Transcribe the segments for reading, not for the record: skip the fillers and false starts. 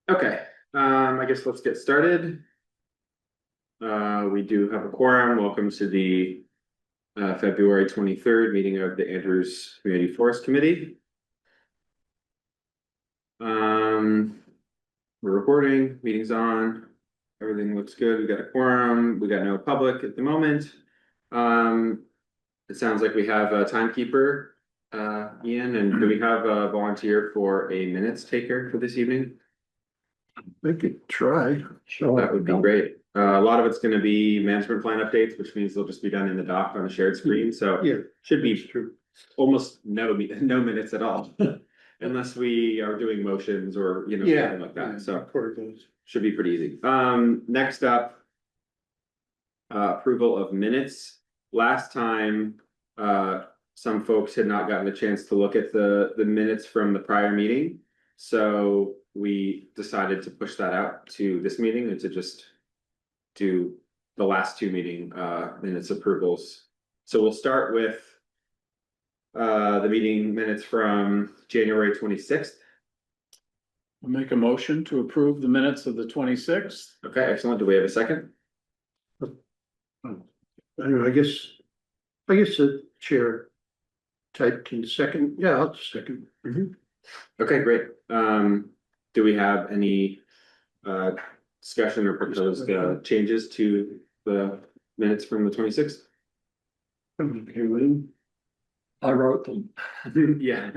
Okay, I guess let's get started. We do have a quorum. Welcome to the February 23rd meeting of the Andrews Community Forest Committee. We're recording, meeting's on, everything looks good. We got a quorum, we got no public at the moment. It sounds like we have a timekeeper, Ian, and do we have a volunteer for a minutes taker for this evening? We could try. Sure. That would be great. A lot of it's gonna be management plan updates, which means they'll just be done in the doc on a shared screen, so Yeah, should be true. almost no minutes at all. Unless we are doing motions or, something like that, so should be pretty easy. Next up. Approval of minutes. Last time, some folks had not gotten a chance to look at the minutes from the prior meeting. So we decided to push that out to this meeting and to just do the last two meeting minutes approvals. So we'll start with the meeting minutes from January 26th. I'll make a motion to approve the minutes of the 26th. Okay, excellent. Do we have a second? Anyway, I guess the chair type can second. Yeah, I'll second. Okay, great. Do we have any discussion or proposed changes to the minutes from the 26th? Okay, William. I wrote them. Yeah.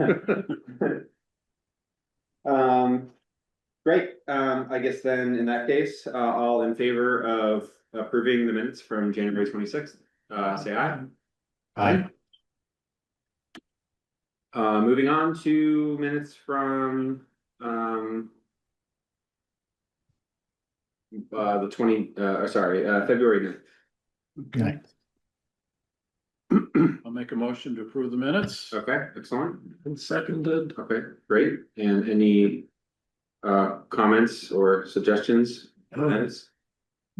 Great. I guess then in that case, all in favor of approving the minutes from January 26th, say aye. Aye. Moving on to minutes from the February 9th. Okay. I'll make a motion to approve the minutes. Okay, excellent. And seconded. Okay, great. And any comments or suggestions? Minutes?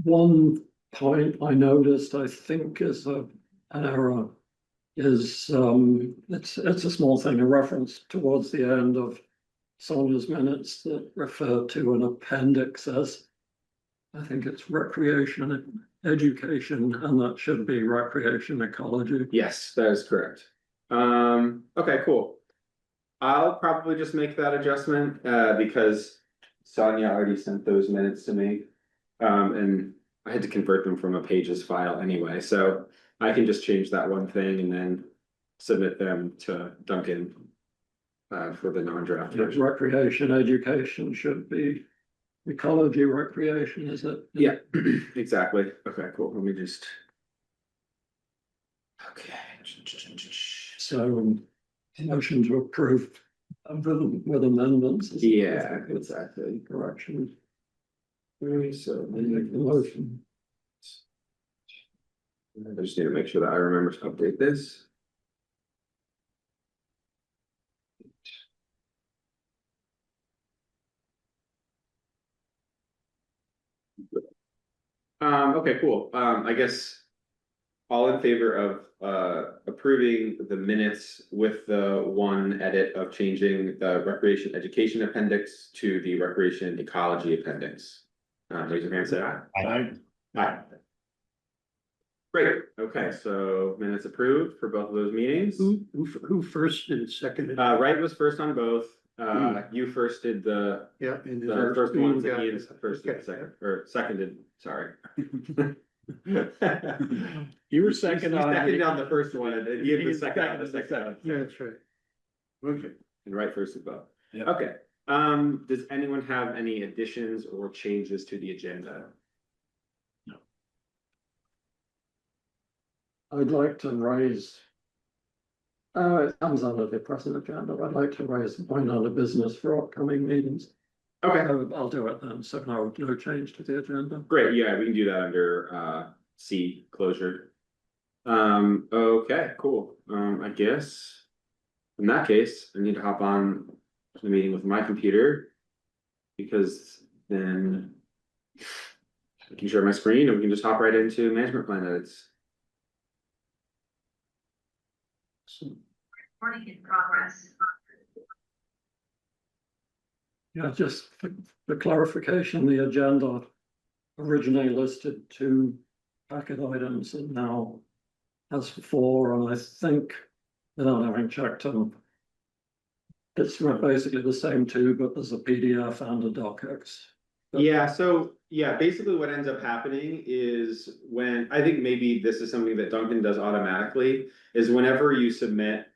One point I noticed, I think is an error, is it's a small thing, a reference towards the end of Sonia's minutes that refer to an appendix as, I think it's recreation and education, and that should be recreation ecology. Yes, that is correct. Okay, cool. I'll probably just make that adjustment because Sonia already sent those minutes to me. And I had to convert them from a pages file anyway, so I can just change that one thing and then submit them to Duncan for the non-draft version. Recreation education should be ecology recreation, is it? Yeah, exactly. Okay, cool. Let me just. Okay. So motion to approve with amendments. Yeah, exactly. Correction. So Make the motion. I just need to make sure that I remember to update this. Okay, cool. I guess all in favor of approving the minutes with the one edit of changing the recreation education appendix to the recreation ecology appendix. Raise your hand, say aye. Aye. Aye. Great. Okay, so minutes approved for both of those meetings. Who first and seconded? Wright was first on both. You first did the Yeah. And the first ones that got- Ian's first and okay. second, or seconded, sorry. You were second on. Second on the first one, and Ian was second on the second one. Yeah, that's right. Okay. And Wright first as well. Yep. Okay, does anyone have any additions or changes to the agenda? I'd like to raise. It comes under the present agenda. I'd like to raise a point on the business for upcoming meetings. Okay, So I'll do it then. So no change to the agenda. great, yeah, we can do that under C closure. Okay, cool, I guess. In that case, I need to hop on the meeting with my computer. Because then I can share my screen and we can just hop right into management plan edits. Recording in progress. Yeah, just for clarification, the agenda originally listed 2 packet items and now has 4, and I think, without having checked them, it's basically the same 2, but there's a PDF and a docx. Yeah, so, yeah, basically what ends up happening is when, I think maybe this is something that Duncan does automatically, is whenever you submit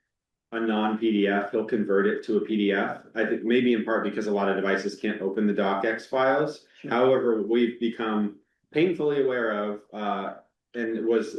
a non-PDF, he'll convert it to a PDF. I think maybe in part because a lot of devices can't open the docx files. Sure. However, we've become painfully aware of, and it was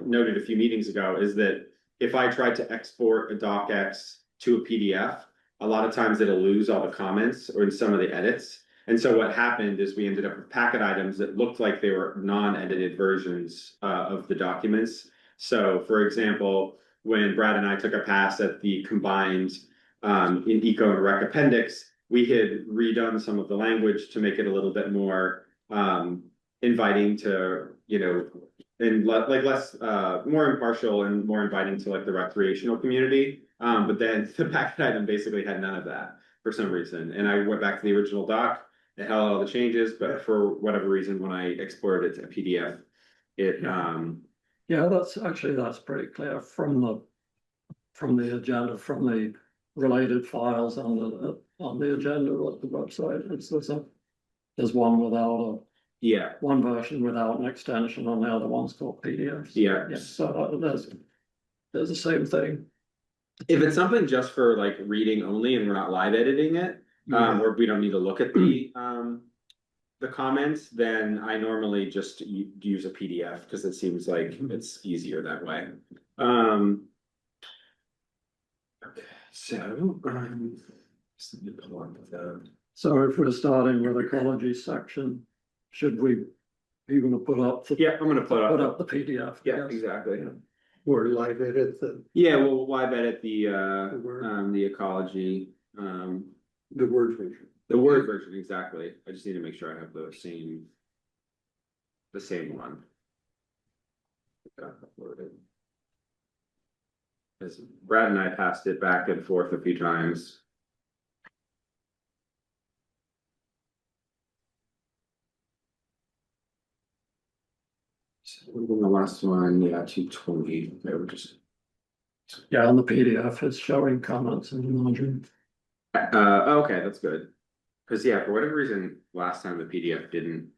noted a few meetings ago, is that if I tried to export a docx to a PDF, a lot of times it'll lose all the comments or some of the edits. And so what happened is we ended up with packet items that looked like they were non-edited versions of the documents. So, for example, when Brad and I took a pass at the combined in Eco and Rec Appendix, we had redone some of the language to make it a little bit more inviting to, you know, and like less, more impartial and more inviting to like the recreational community. But then the packet item basically had none of that for some reason. And I went back to the original doc, it held all the changes, but for whatever reason, when I exported it to a PDF, it Yeah, that's pretty clear from the agenda, from the related files on the agenda of the website. There's one without yeah. one version without an extension, and the other one's called PDFs. Yeah. Yeah, so there's the same thing. If it's something just for like reading only and we're not live editing it, or we don't need to look at the comments, then I normally just use a PDF because it seems like it's easier that way. Okay, so So if we're starting with ecology section, should we even put up the yeah, I'm gonna put up the PDF? yeah, Yes. exactly. Yeah. Or live edit the Yeah, well, live edit the Word. the ecology the Word version. the Word version, exactly. I just need to make sure I have the same one. Got uploaded. Because Brad and I passed it back and forth a few times. So the last one, yeah, 220. They were just Yeah, on the PDF, it's showing comments in the margin. okay, that's good. Because yeah, for whatever reason, last time the PDF didn't.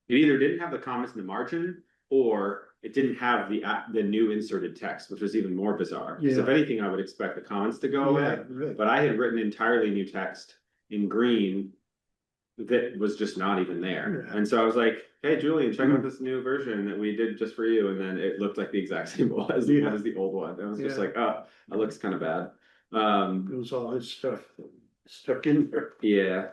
It either didn't have the comments in the margin, or it didn't have the new inserted text, which was even more bizarre. Because if Yeah. anything, I would expect the comments to go away. Yeah, right. But I had written entirely new text in green that was just not even there. Yeah. And so I was like, hey, Julian, check out this new version that we did just for you. And then it looked like the exact same as Yeah. the old one. I was just Yeah. like, oh, that looks kind of bad. It was all his stuff stuck in there. Yeah.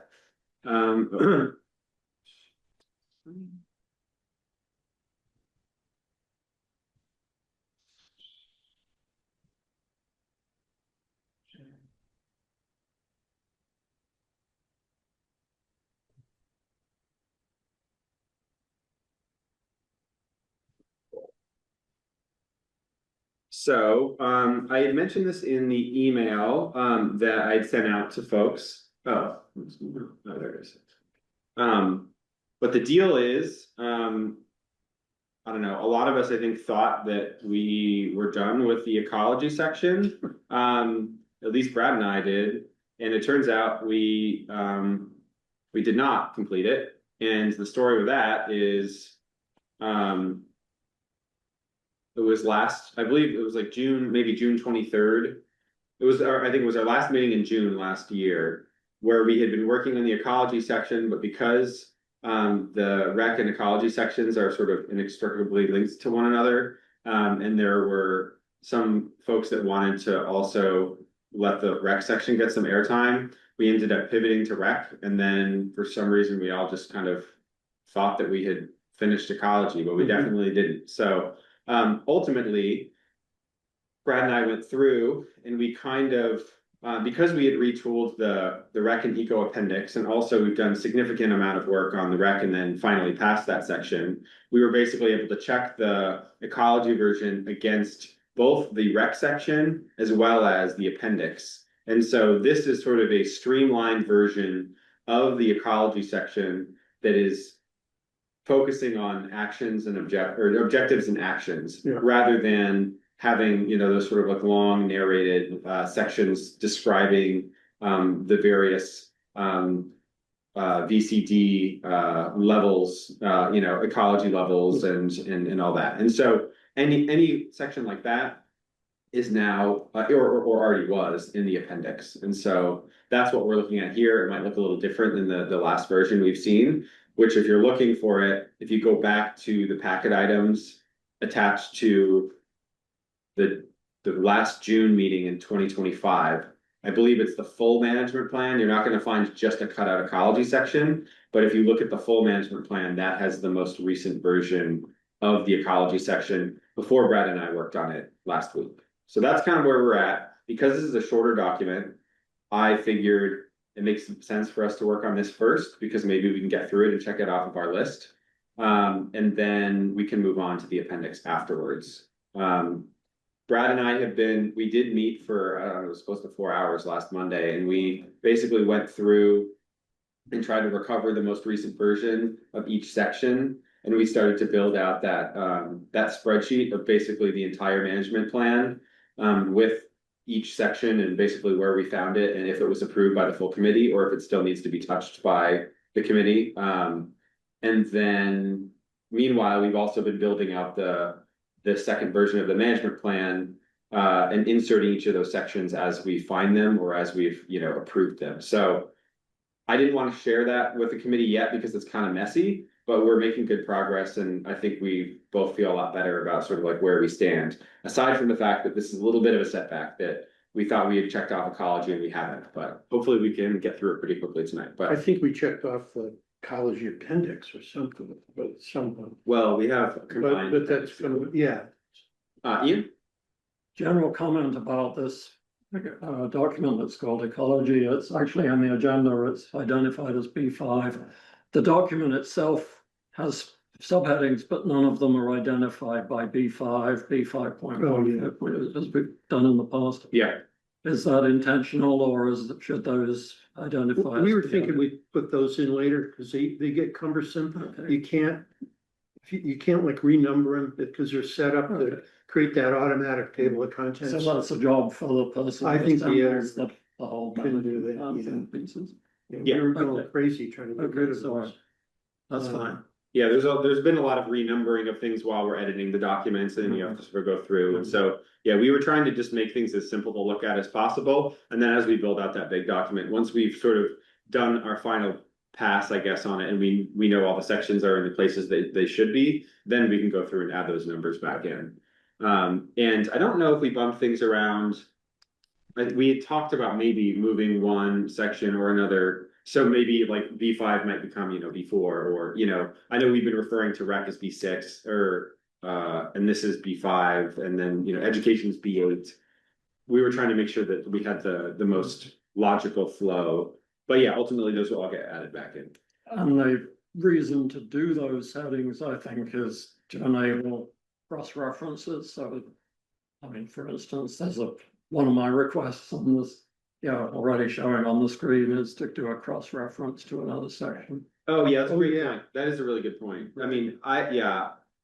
So, I had mentioned this in the email, that I'd sent out to folks. Oh, there it is. But the deal is, I don't know, a lot of us, I think, thought that we were done with the ecology section. At least Brad and I did. And it turns out we did not complete it. And the story with that is, it was I believe it was like June, maybe June 23rd. I think it was our last meeting in June last year, where we had been working on the ecology section, but because the rec and ecology sections are sort of inextricably linked to one another, and there were some folks that wanted to also let the rec section get some airtime, we ended up pivoting to rec, and then for some reason we all just kind of thought that we had finished ecology, but we definitely didn't. So ultimately, Brad and I went through and we kind of, because we had retooled the rec and eco appendix, and also we've done a significant amount of work on the rec and then finally passed that section, we were basically able to check the ecology version against both the rec section as well as the appendix. And so this is sort of a streamlined version of the ecology section that is focusing on actions and objectives and actions, Yeah. rather than having, those sort of like long narrated sections describing the various VCD levels, ecology levels and all that. And so any section like that is now or already was in the appendix. And so that's what we're looking at here. It might look a little different than the last version we've seen, which if you're looking for it, if you go back to the packet items attached to the last June meeting in 2025, I believe it's the full management plan. You're not going to find just a cutout ecology section, but if you look at the full management plan, that has the most recent version of the ecology section before Brad and I worked on it last week. So that's kind of where we're at. Because this is a shorter document, I figured it makes sense for us to work on this first, because maybe we can get through it and check it off of our list. And then we can move on to the appendix afterwards. Brad and I we did meet for, I don't know, it was close to 4 hours last Monday, and we basically went through and tried to recover the most recent version of each section. And we started to build out that spreadsheet of basically the entire management plan with each section and basically where we found it and if it was approved by the full committee or if it still needs to be touched by the committee. And then meanwhile, we've also been building out the second version of the management plan and inserting each of those sections as we find them or as we've approved them. So I didn't want to share that with the committee yet because it's kind of messy, but we're making good progress, and I think we both feel a lot better about sort of like where we stand, aside from the fact that this is a little bit of a setback that we thought we had checked off ecology and we haven't, but hopefully we can get through it pretty quickly tonight. But I think we checked off the ecology appendix or something, but someone. well, we have combined. But that's gonna, yeah. Ian? General comment about this document that's called Ecology. It's actually on the agenda. It's identified as B5. The document itself has subheadings, but none of them are identified by B5, B5.1, as we've done in the past. Yeah. Is that intentional, or should those identify? We were thinking we'd put those in later because they get cumbersome. Okay. You can't like renumber them because they're set up to create that automatic table of contents. So that's a job for the person. I think the assembles the whole can do that, yeah. pieces. We were going okay. crazy trying to get rid of sorry. those. That's fine. Yeah, there's been a lot of renumbering of things while we're editing the documents, and you have to sort of go through. And so, yeah, we were trying to just make things as simple to look at as possible. And then as we build out that big document, once we've sort of done our final pass, I guess, on it, and we know all the sections are in the places that they should be, then we can go through and add those numbers back in. And I don't know if we bumped things around. We had talked about maybe moving one section or another. So maybe like B5 might become, B4, or, I know we've been referring to rec as B6 or, and this is B5, and then, education is B8. We were trying to make sure that we had the most logical flow, but yeah, ultimately those will all get added back in. And the reason to do those settings, I think, is to enable cross references. So, I mean, for instance, there's one of my requests on this, already showing on the screen is to do a cross reference to another section. Oh yeah, that's a great point. That is a really good point. I mean,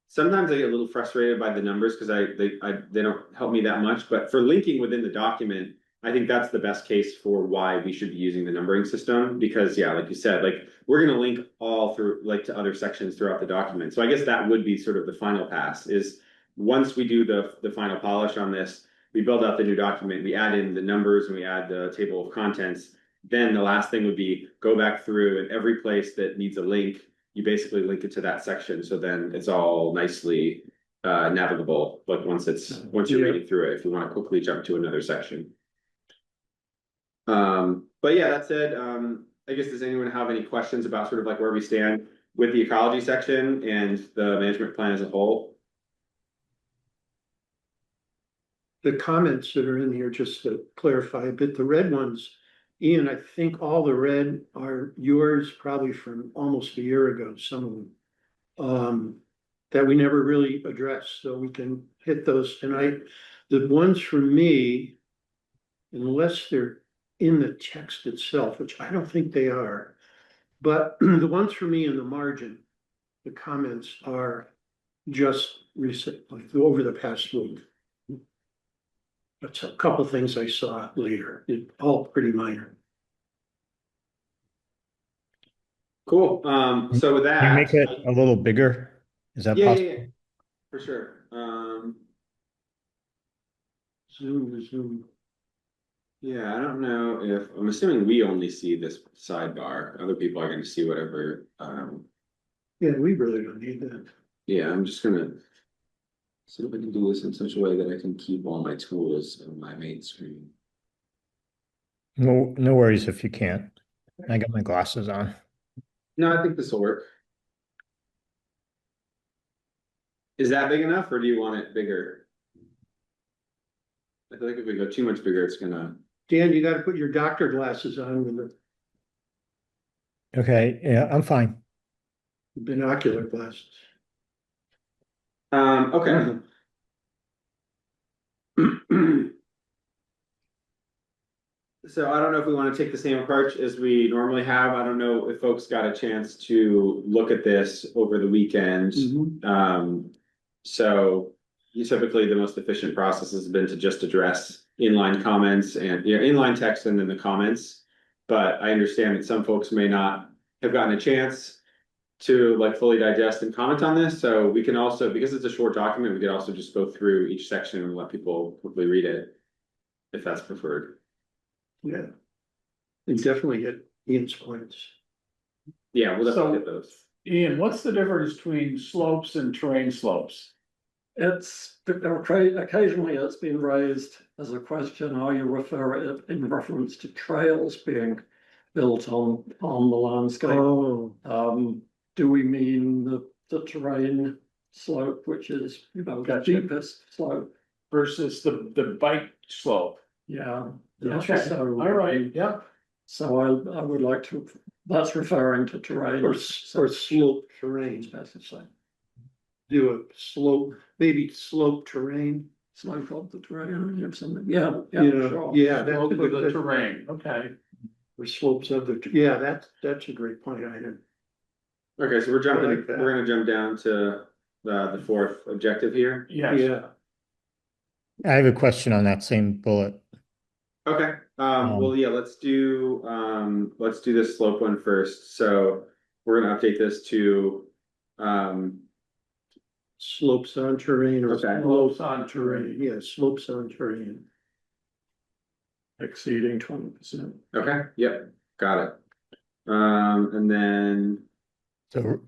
sometimes I get a little frustrated by the numbers because they don't help me that much. But for linking within the document, I think that's the best case for why we should be using the numbering system. Because like you said, we're going to link all through to other sections throughout the document. So I guess that would be sort of the final pass. Is once we do the final polish on this, we build out the new document, we add in the numbers, and we add the table of contents. Then the last thing would be go back through, and every place that needs a link, you basically link it to that section. So then it's all nicely navigable. Once you're reading through it, if you want to quickly jump to another section. But yeah, that said, I guess, does anyone have any questions about sort of where we stand with the ecology section and the management plan as a whole? The comments that are in here, just to clarify a bit, the red ones, Ian, I think all the red are yours probably from almost a year ago, some of them. That we never really addressed, so we can hit those tonight. The ones from me, unless they're in the text itself, which I don't think they are, But the ones for me in the margin, the comments are just recent, like over the past week. That's a couple things I saw later, all pretty minor. Cool, so with Can you that. make it a little bigger? Is that Yeah, yeah, possible? yeah, for sure, Zoom. yeah, I don't know if, I'm assuming we only see this sidebar, other people are gonna see whatever, Yeah, we really don't need that. yeah, I'm just gonna. See if I can do this in such a way that I can keep all my tools on my main screen. No, no worries if you can't. I got my glasses on. No, I think this will work. Is that big enough, or do you want it bigger? I feel like if we go too much bigger, it's gonna. Dan, you gotta put your doctor glasses on with the Okay, yeah, I'm fine. binocular glasses. Okay. So I don't know if we want to take the same approach as we normally have. I don't know if folks got a chance to look at this over the weekend. So typically the most efficient process has been to just address inline comments and, inline text and then the comments. But I understand that some folks may not have gotten a chance to like fully digest and comment on this. So we can also, because it's a short document, we could also just go through each section and let people quickly read it, if that's preferred. Yeah. And definitely get Ian's points. Yeah, we'll definitely So- get those. Ian, what's the difference between slopes and terrain slopes? Occasionally it's been raised as a question, are you referring it in reference to trails being built on the landscape? Oh, Do we mean the terrain slope, which is, the Gotcha. deepest slope? Versus the bike slope? Yeah. Okay, So, all right, yep. So I would like to, that's referring to terrain. or slope terrain, Specify do a slope, maybe slope terrain. slope of the terrain or something, yeah, sure. Yeah, Slope of the that's, terrain, okay. or slopes of the, yeah, that's a great point, I didn't. Okay, so I like that. we're gonna jump down to the fourth objective here. Yes, Yeah, I have a question on that same bullet. Okay, well, yeah, let's do this slope one first. So we're gonna update this to, slopes on terrain or. Okay. slopes on terrain. Yeah, slopes on terrain. Exceeding 20%. okay, yep, got it. And then, So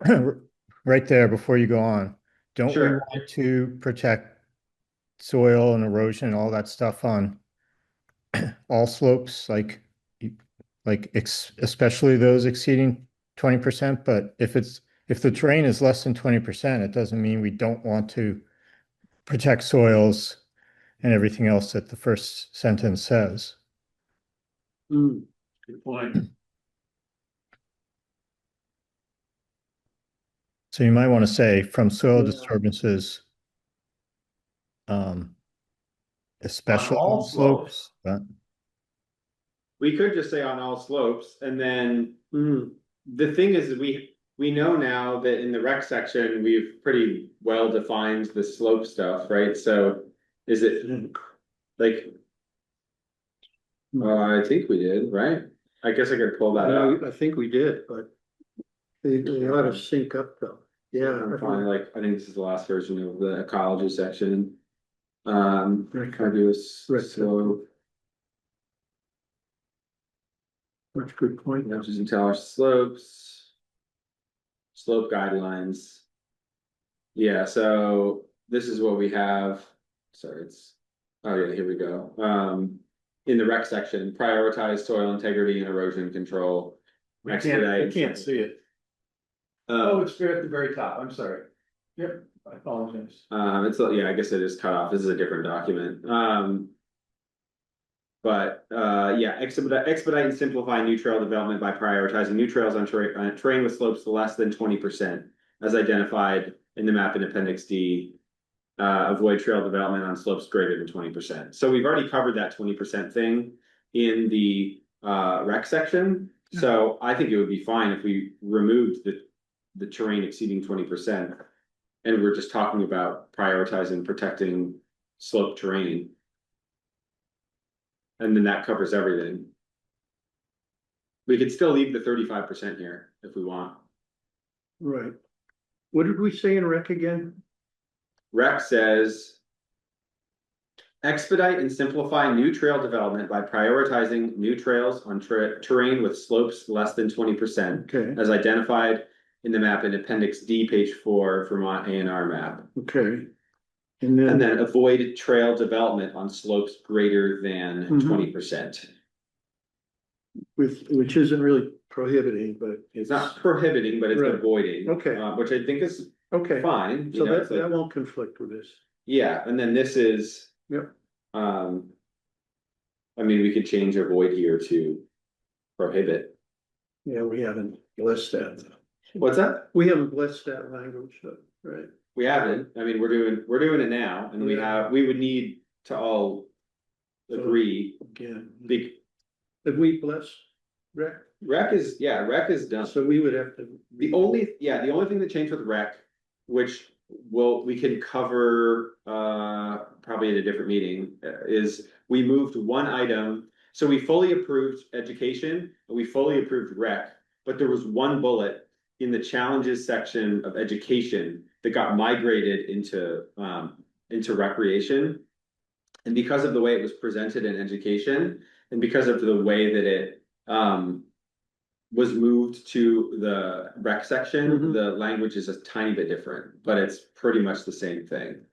right there, before you go on, don't we Sure. want to protect soil and erosion and all that stuff on all slopes, like especially those exceeding 20%? But if the terrain is less than 20%, it doesn't mean we don't want to protect soils and everything else that the first sentence says. Hmm, Good point. So you might want to say from soil Yeah. disturbances, especially all on slopes, but we could just say on all slopes, and then hmm, the thing is, we know now that in the rec section, we've pretty well defined the slope stuff, right? So is it like, I think we did, right? I guess I could pull that up. I think we did, but they ought to sync up though. Yeah. I'm fine, like, I think this is the last version of the ecology section. Right. Contiguous Right. slope, That's a good point. which is intelligent slopes. Slope guidelines. Yeah, so this is what we have. Sorry, oh yeah, here we go. In the rec section, prioritize soil integrity and erosion control. I can't see it. Oh, Uh, it's there at the very top, I'm sorry. Yep, I apologize. yeah, I guess it is cut off. This is a different document. But yeah, expedite and simplify new trail development by prioritizing new trails on terrain with slopes less than 20%, as identified in the map in Appendix D. Avoid trail development on slopes greater than 20%. So we've already covered that 20% thing in the rec section. So I think it would be fine if we removed the terrain exceeding 20%. And we're just talking about prioritizing protecting slope terrain. And then that covers everything. We could still leave the 35% here if we want. Right. What did we say in rec again? Rec says. Expedite and simplify new trail development by prioritizing new trails on terrain with slopes less than 20%. Okay, As identified in the map in Appendix D, page 4, Vermont A&R map. okay. And And then, then avoid trail development on slopes greater than Mhm. 20%. which isn't really prohibiting, but It's not prohibiting, but it's Right. avoiding. Okay. Which I think is okay, fine. so it's that like- won't conflict with this. Yeah, and then this is. Yep. I mean, we could change avoid here to prohibit. Yeah, we haven't blessed that. What's that? We haven't blessed that language, right? We haven't, I mean, we're doing it now, and Yeah. we would need to all agree. Again, Big, have we blessed rec? rec is done. So we would have to. The only thing that changed with rec, which we can cover, probably in a different meeting, is we moved one item. So we fully approved education, and we fully approved rec, but there was one bullet in the challenges section of education that got migrated into recreation. And because of the way it was presented in education, and because of the way that it was moved to the rec section, Mhm. the language is a tiny bit different, but it's pretty much the same thing.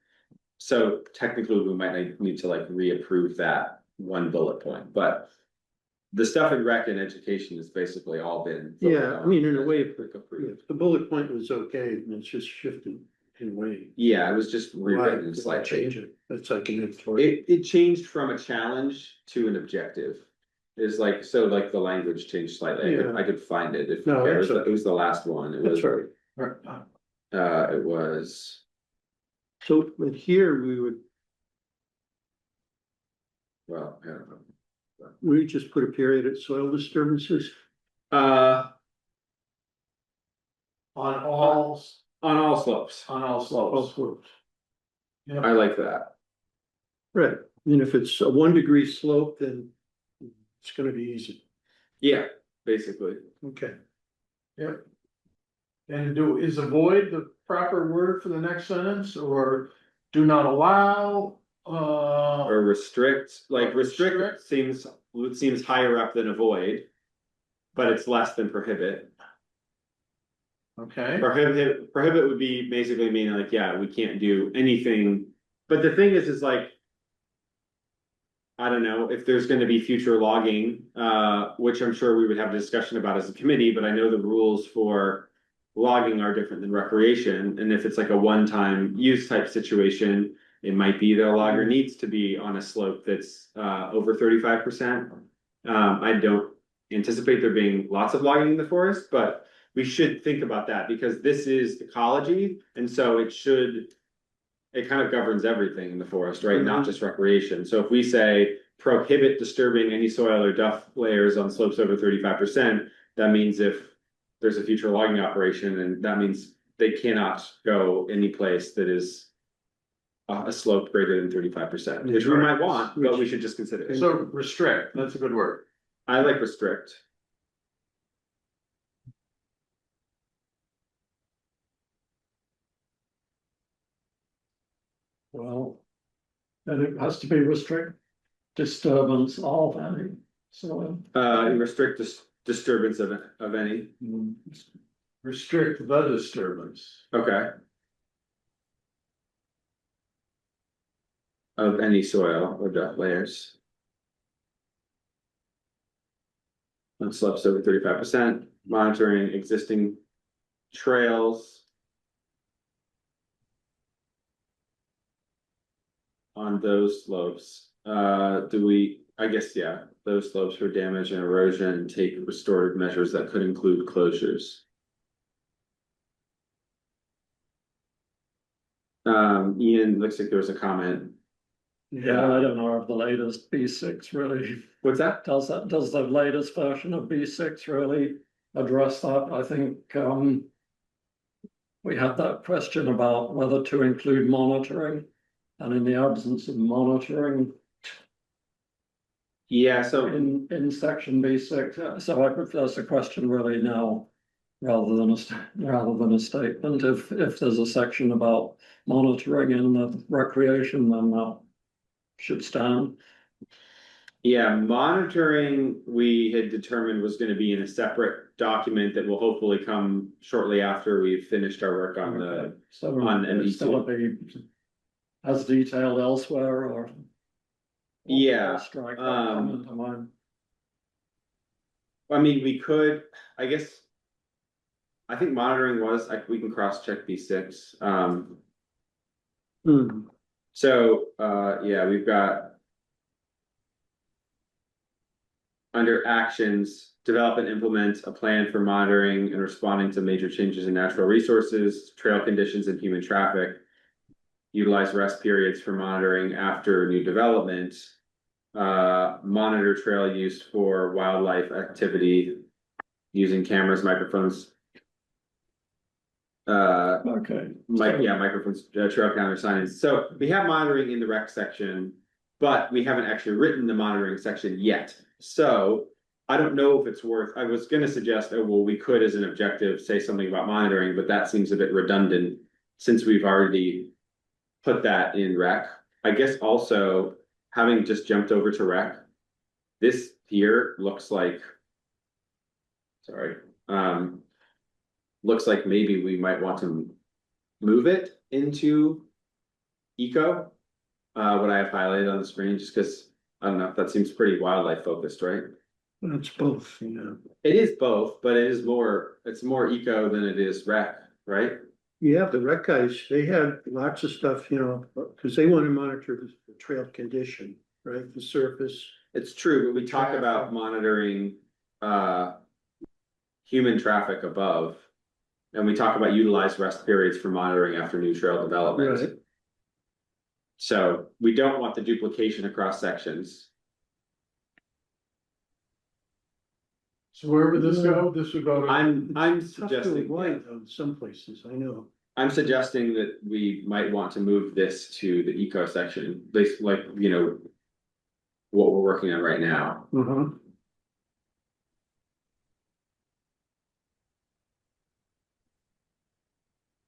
So technically, we might need to like reapprove that one bullet point, but the stuff in rec and education has basically all been. voted Yeah, I on mean, in a as way, if approved. the bullet point was okay, and it's just shifted in a way. Yeah, it was just Why rewritten why slightly. change it? That's like an editorial. It changed from a challenge to an objective. Is like, so like the language changed slightly. Yeah. I could find it if. No, it that's was, it was the last one. It was, That's right. it was, So, but here we would, well, I don't know. we just put a period at soil disturbances. Uh, On all, on all slopes. on all All slopes. slopes. I like that. Right, and if it's a 1 degree slope, then it's gonna be easy. Yeah, basically. Okay. Yep. And is avoid the proper word for the next sentence, or do not allow, Or restrict, like restrict Restrict. seems higher up than avoid. But it's less than prohibit. okay, Prohibit would be basically meaning like, yeah, we can't do anything. But the thing is like. I don't know if there's gonna be future logging, which I'm sure we would have a discussion about as a committee, but I know the rules for. Logging are different than recreation, and if it's like a one-time use type situation. It might be that a logger needs to be on a slope that's over 35%. I don't anticipate there being lots of logging in the forest, but we should think about that because this is ecology, and so it should. It kind of governs everything in the forest, right? Not just recreation. So if we say prohibit disturbing any soil or duff layers on slopes over 35%, that means if there's a future logging operation, and that means they cannot go any place that is a slope greater than 35%, which we might want, but we should just consider it. so restrict, that's a good word. I like restrict. Well, then it has to be restrict disturbance of any soil. Restrict disturbance of any. Restrict the disturbance. Okay. Of any soil or duff layers. On slopes over 35%, monitoring existing trails. On those slopes, I guess, yeah, those slopes for damage and erosion, take restorative measures that could include closures. Ian, looks like there was a comment. Yeah, I don't know if the latest B6 really What's that? does that, does the latest version of B6 really address that? I think, we had that question about whether to include monitoring, and in the absence of monitoring Yeah, so in section B6, so I put that's a question really now, rather than a statement. If there's a section about monitoring in the recreation, then that should stand. yeah, monitoring, we had determined was gonna be in a separate document that will hopefully come shortly after we've finished our work on the. So on it's ME2. gonna be as detailed elsewhere, or? Yeah, Strike that um, comment of mine. I mean, we could, I guess. I think monitoring was, like, we can cross-check B6, so, yeah, we've got. Under actions, develop and implement a plan for monitoring and responding to major changes in natural resources, trail conditions and human traffic. Utilize rest periods for monitoring after new development. Monitor trail use for wildlife activity using cameras, microphones. Okay. Microphones, trail counter signage. So we have monitoring in the rec section, but we haven't actually written the monitoring section yet. So I don't know if it's worth, I was gonna suggest, oh, well, we could as an objective say something about monitoring, but that seems a bit redundant since we've already put that in rec. I guess also, having just jumped over to rec, this here looks like, sorry, looks like maybe we might want to move it into eco. What I have highlighted on the screen, just because I don't know, that seems pretty wildlife focused, right? It's both, you know. It is both, but it's more eco than it is rec, right? Yeah, the rec guys, they had lots of stuff, you know, because they want to monitor the trail condition, right? The surface. It's true, but we talk about monitoring human traffic above. And we talk about utilized rest periods for monitoring after new trail development. Right. So we don't want the duplication across sections. So where would this go? This would go to. I'm Tough to suggesting, avoid though, in some places, I know. I'm suggesting that we might want to move this to the eco section, at least like, you know. What we're working on right now.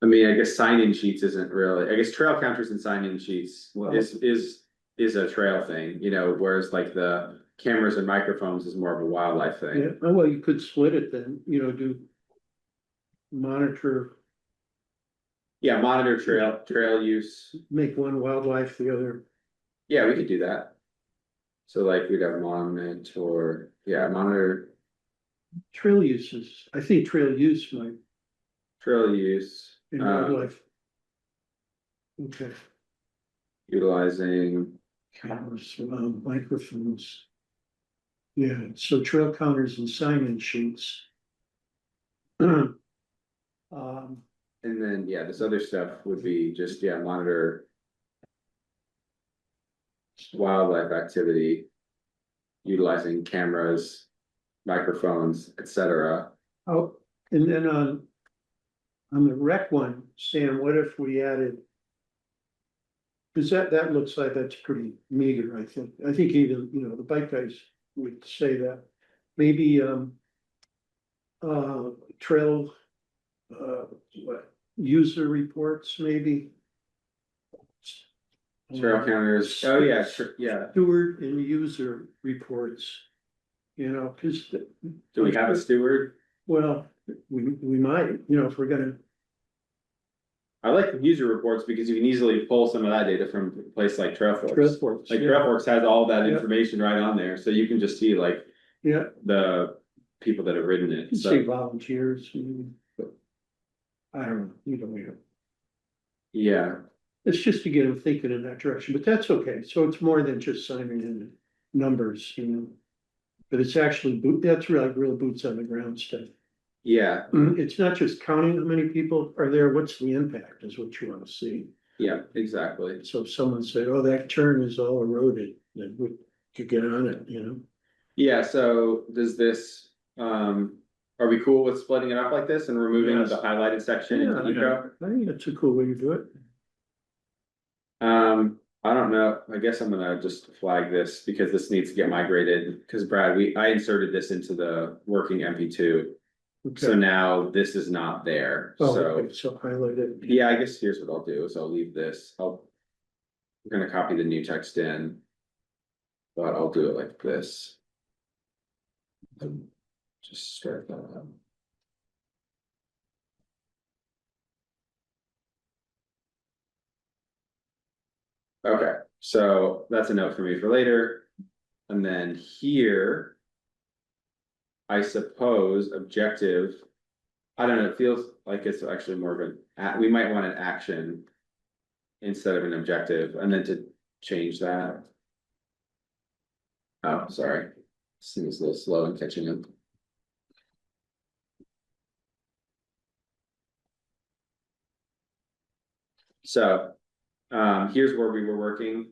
I mean, I guess sign-in sheets isn't really, I guess trail counters and sign-in sheets Well- is a trail thing, you know, whereas like the cameras and microphones is more of a wildlife Yeah, thing. oh, well, you could split it then, you know, do. Monitor, Yeah, monitor trail use. make one wildlife, the other. Yeah, we could do that. So like we'd have monitor, yeah, monitor Trail uses, I think trail use might trail use, in wildlife. Okay, utilizing. cameras, microphones. Yeah, so trail counters and sign-in sheets. And then, yeah, this other stuff would be just, yeah, monitor. Wildlife activity. Utilizing cameras, microphones, etc. Oh, and then on the rec one, Sam, what if we added? Cause that looks like that's pretty meager, I think. I think even, you know, the bike guys would say that. Maybe, trail, what, user reports, maybe? Trail counters, oh yeah, yeah, Steward and user reports. You know, cause. do we have a steward? Well, we might, you know, if we're gonna. I like the user reports because you can easily pull some of that data from a place like Trailforks. Trailforks, Like yeah. Trailforks has all that Yeah. information right on there, so you can just see like Yeah, the people that have written it, you say so, volunteers, but. I don't know, you know, yeah. it's just to get them thinking in that direction, but that's okay, so it's more than just signing in numbers, you know. But it's actually that's really real boots on the ground stuff. Yeah, It's not just counting how many people are there, what's the impact is what you wanna see. Yeah, exactly. So if someone said, oh, that turn is all eroded, then we could get on it, you know? Yeah, so does this, are we cool with splitting it up like this and removing Yes. the highlighted section into Yeah, eco? I think that's a cool way to do it. I don't know, I guess I'm gonna just flag this because this needs to get migrated, because Brad, I inserted this into the working MP2. So Okay. now this is not there, Oh, so, okay, so highlight it. yeah, I guess here's what I'll do, is I'll leave this, I'm gonna copy the new text in. But I'll do it like this. Just start that up. Okay, so that's a note for me for later. And then here. I suppose objective. I don't know, it feels like it's actually more of we might want an action. Instead of an objective, and then to change that. Oh, sorry. Seems a little slow in catching up. So, here's where we were working.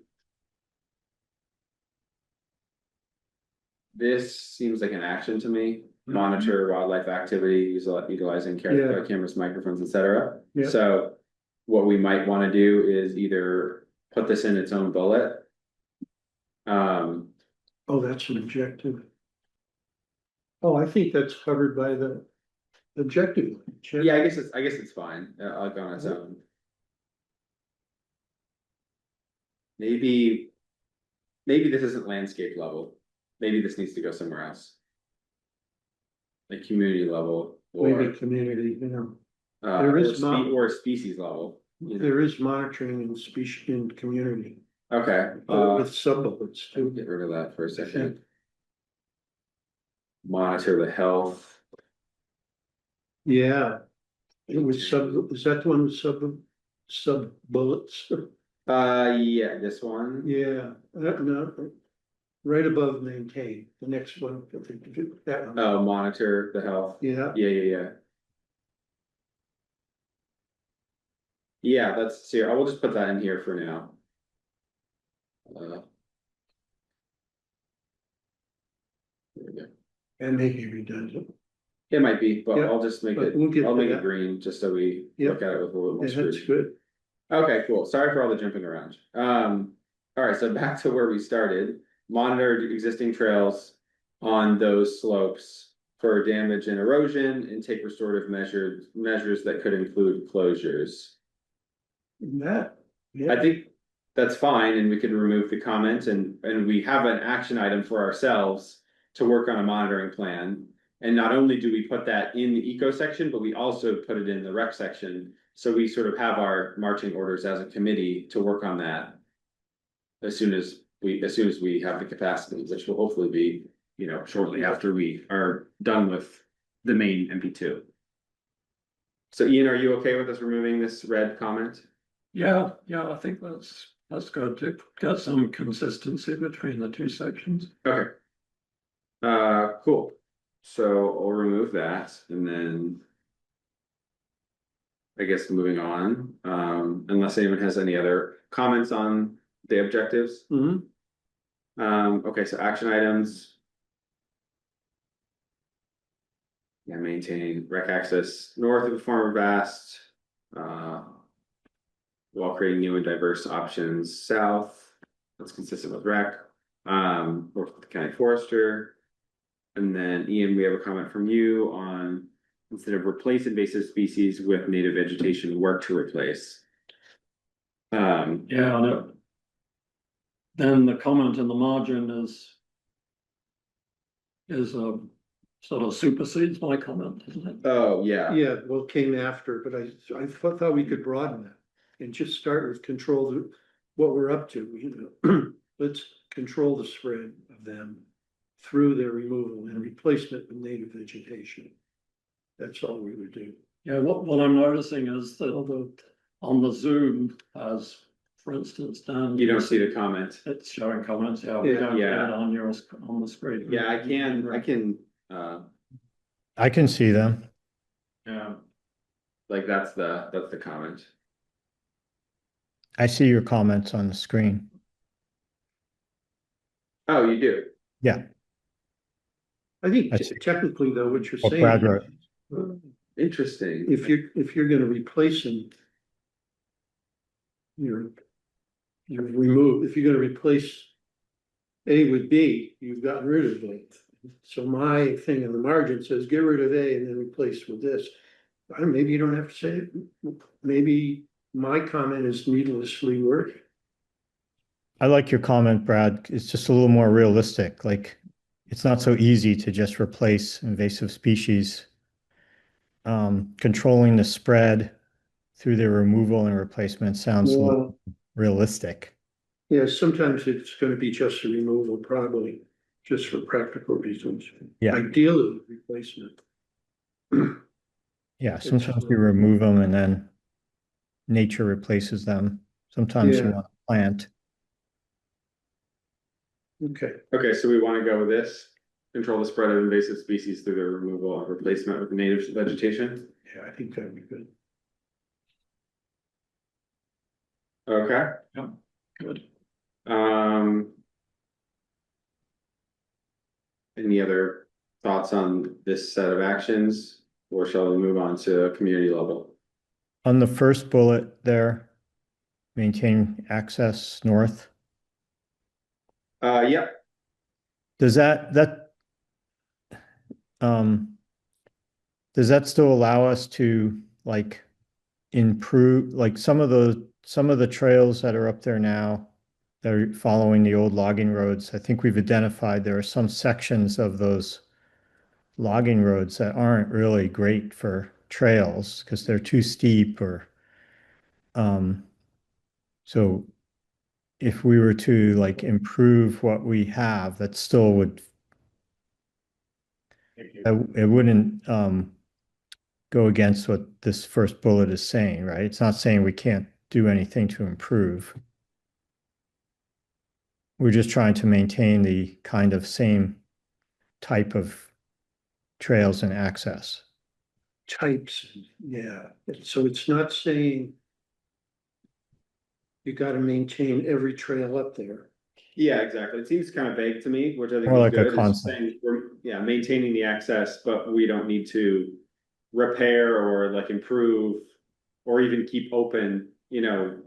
This seems like an action to me. Monitor wildlife activity, utilizing Yeah. cameras, microphones, etc. Yeah. So what we might want to do is either put this in its own bullet. Oh, that's an objective. Oh, I think that's covered by the objective. Yeah, I guess it's fine, like on its Yeah. own. Maybe this isn't landscape level. Maybe this needs to go somewhere else. Like community level or Maybe community, you know, there or is or species level. You know? there is monitoring in species in community. Okay, With sub-bullets too. get rid of that for a second. Monitor the health. Yeah. It was is that the one with sub bullets? Yeah, this one. Yeah, no, right above maintain, the next one, that one. Oh, monitor the health. Yeah, Yeah. Yeah, that's here. I will just put that in here for now. There we go. and maybe redundant. It might be, but Yeah, I'll just make but it, we'll get I'll to make it that. green just so we Yeah. look at it with a little more Yeah, that's scrutiny. good. Okay, cool. Sorry for all the jumping around. All right, so back to where we started. Monitor existing trails on those slopes for damage and erosion and take restorative measures that could include closures. That, I yeah, think that's fine, and we could remove the comment and we have an action item for ourselves to work on a monitoring plan. And not only do we put that in the eco section, but we also put it in the rec section. So we sort of have our marching orders as a committee to work on that. As soon as we have the capacity, which will hopefully be, shortly after we are done with the main MP2. So Ian, are you okay with us removing this red comment? Yeah, I think that's good to get some consistency between the two sections. Okay. Cool. So I'll remove that and then. I guess moving on, unless anyone has any other comments on the objectives. mhm, Okay, so action items. Yeah, maintain rec access north of the former vast. While creating new and diverse options south. That's consistent with rec. Work with the county forester. And then Ian, we have a comment from you on instead of replace invasive species with native vegetation, work to replace. Yeah, then the comment in the margin is a sort of supersedes my comment, isn't it? Oh, yeah. yeah, well, it came after, but I thought we could broaden that. And just start with what we're up to, you know, let's control the spread of them. Through their removal and replacement with native vegetation. That's all we would do. Yeah, what I'm noticing is that on the Zoom, as for instance, Dan. You don't see the comment. It's showing comments, yeah, we Yeah. don't get Yeah. it on the screen. Yeah, I can, I can see them. Yeah, like that's the comment. I see your comments on the screen. Oh, you do? Yeah. I think I see. technically though, what you're What saying, Brad wrote. Interesting. if you're gonna replace them. You're remove, if you're gonna replace A with B, you've gotten rid of it. So my thing in the margin says get rid of A and then replace with this. Maybe you don't have to say it. Maybe my comment is needlessly worded. I like your comment, Brad. It's just a little more realistic. Like, it's not so easy to just replace invasive species. Controlling the spread through their removal and replacement sounds a little realistic. Yeah, sometimes it's gonna be just a removal, probably, just for practical reasons. Yeah. Ideally, replacement. Yeah, sometimes we remove them and then nature replaces them. Sometimes you Yeah. want to plant. Okay, Okay, so we want to go with this, control the spread of invasive species through their removal and replacement with native vegetation. yeah, I think that'd be good. Okay, Good. um. Any other thoughts on this set of actions, or shall we move on to community level? On the first bullet there, maintain access north. Yep, Does does that still allow us to like improve, like some of the trails that are up there now that are following the old logging roads? I think we've identified there are some sections of those logging roads that aren't really great for trails because they're too steep or so if we were to like improve what we have, that still would it wouldn't go against what this first bullet is saying, right? It's not saying we can't do anything to improve. We're just trying to maintain the kind of same type of trails and access. Types, yeah, so it's not saying. You gotta maintain every trail up there. yeah, exactly. It seems kind of vague to me, which I think More is like a good. It's concept. saying yeah, maintaining the access, but we don't need to repair or like improve or even keep open,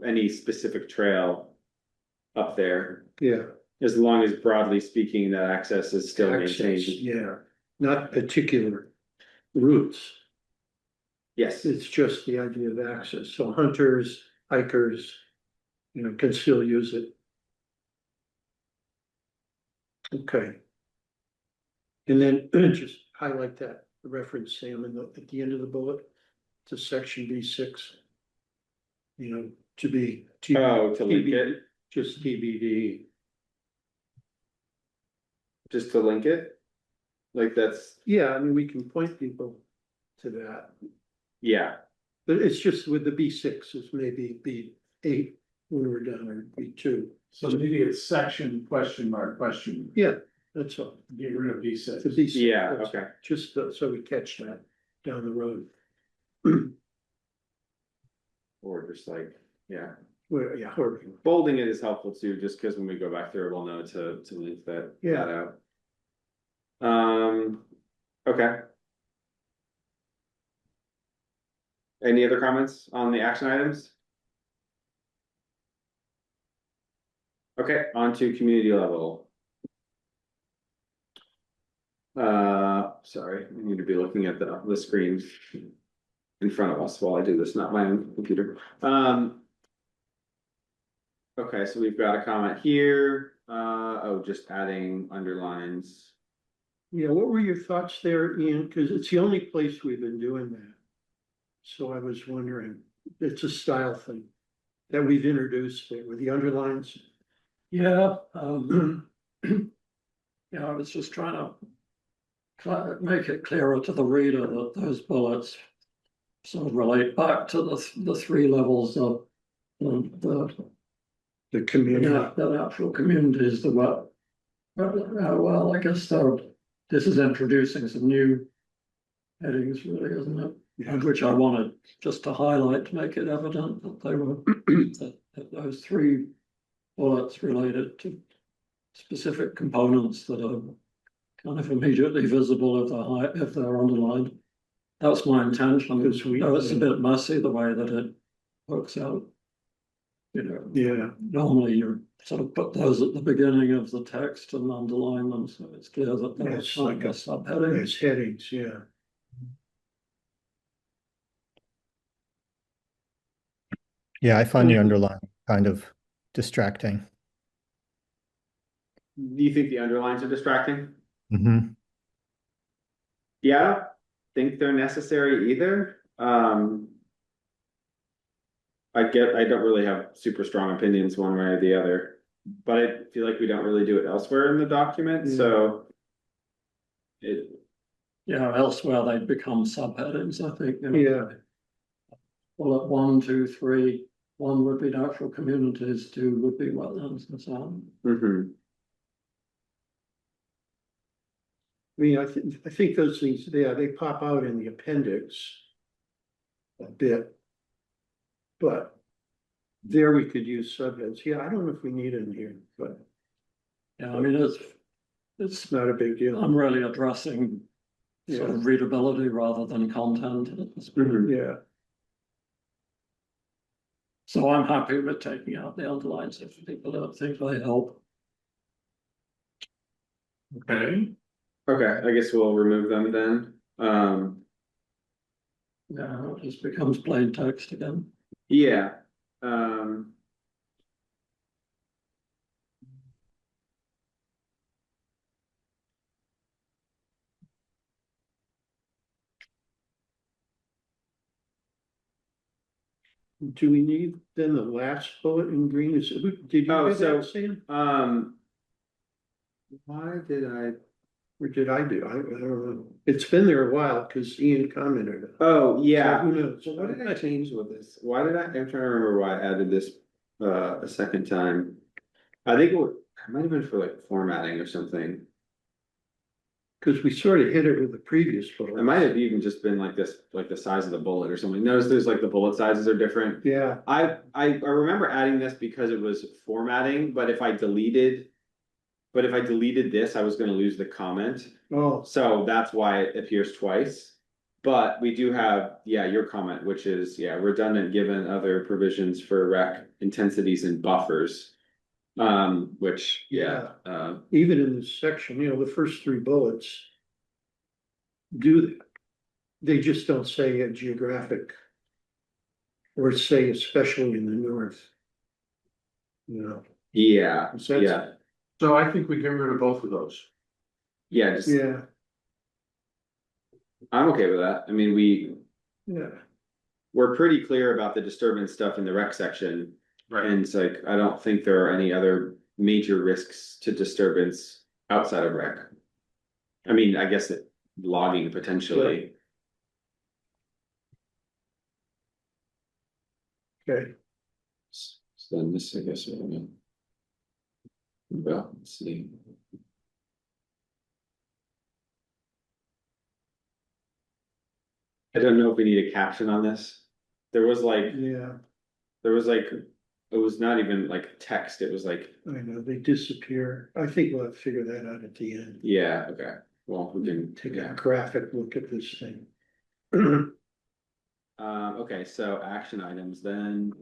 any specific trail up there. Yeah. As long as broadly speaking, that access is still Access, maintained. yeah, not particular routes. Yes, It's just the idea of access. So hunters, hikers, can still use it. Okay. And then just highlight that reference, Sam, at the end of the bullet to section B6. To be. to link it, Just TBD. just to link it. Like that's, Yeah, I mean, we can point people to that. yeah, But it's just with the B6, it's maybe B8 when we're done, or B2. So maybe it's section question mark question. Yeah, that's all. Get rid of B6. The B6. Yeah, that's okay. Just so we catch that down the road. or just like, yeah. Well, yeah, or, Bolding it is helpful too, just because when we go back through, we'll know to link that out. Okay. Any other comments on the action items? Okay, on to community level. Sorry, I need to be looking at the screen in front of us while I do this, not my own computer. Okay, so we've got a comment here. Just adding underlines. yeah, what were your thoughts there, Ian? Because it's the only place we've been doing that. So I was wondering, it's a style thing that we've introduced there with the underlines. Yeah, yeah, I was just trying to make it clearer to the reader that those bullets sort of relate back to the three levels of The community. the actual communities, the what. Well, I guess this is introducing some new headings, really, isn't it? And which I wanted just to highlight to make it evident that they were those three bullets related to specific components that are kind of immediately visible if they're underlined. That's my intention, Because though it's a bit messy the way that it works out. You know, Yeah, normally you sort of put those at the beginning of the text and underline them, so it's clear that they're It's like like a a- subheading. it's headings, yeah. Yeah, I find the underline kind of distracting. Do you think the underlines are distracting? Hmm. Yeah, I don't think they're necessary either. I don't really have super strong opinions one way or the other, but I feel like we don't really do it elsewhere in the document, so. Yeah, elsewhere they become subheadings, I think. You know. Yeah. Bullet 1, 2, 3, 1 would be natural communities, 2 would be wetlands and so on. Mhm. I mean, I think those things, yeah, they pop out in the appendix a bit. But there we could use subheads. Yeah, I don't know if we need it in here, but Yeah, I mean, it's it's not a big deal. I'm really addressing sort Yeah, of readability rather than content. Mhm. yeah, So I'm happy with taking out the underlines if people don't think they help. Okay, Okay, I guess we'll remove them then. Yeah, it just becomes plain text again. Yeah. Um. do we need then the last bullet in green? Did you Oh, do so- that, Sam? Why did I? Or did I do? I don't know. It's been there a while because Ian commented. Oh, So yeah. who knows? So what did I change with this? Why did I'm trying to remember why I added this a second time. I think it might have been for like formatting or something. Because we sort of hit it with the previous bullet. It might have even just been like this, like the size of the bullet or something. Notice there's like the bullet sizes are different. Yeah, I remember adding this because it was formatting, but if I deleted this, I was gonna lose the comment. oh, So that's why it appears twice. But we do have, yeah, your comment, which is, yeah, redundant given other provisions for rec intensities and buffers. Which, yeah, even in this section, the first three bullets do that. They just don't say a geographic or say especially in the north. yeah, So that's- yeah, so I think we get rid of both of those. yeah, just, Yeah, I'm okay with that. I mean, yeah, we're pretty clear about the disturbance stuff in the rec section. And it's like, I don't think there are any other major risks to disturbance outside of rec. I mean, I guess logging potentially. okay. So then this, I guess, we're gonna. Well, let's see. I don't know if we need a caption on this. There was like, Yeah, it was not even like text, it was like, I know, they disappear. I think we'll have to figure that out at the end. yeah, okay, well, we can, Take a yeah. graphic look at this thing. Okay, so action items then.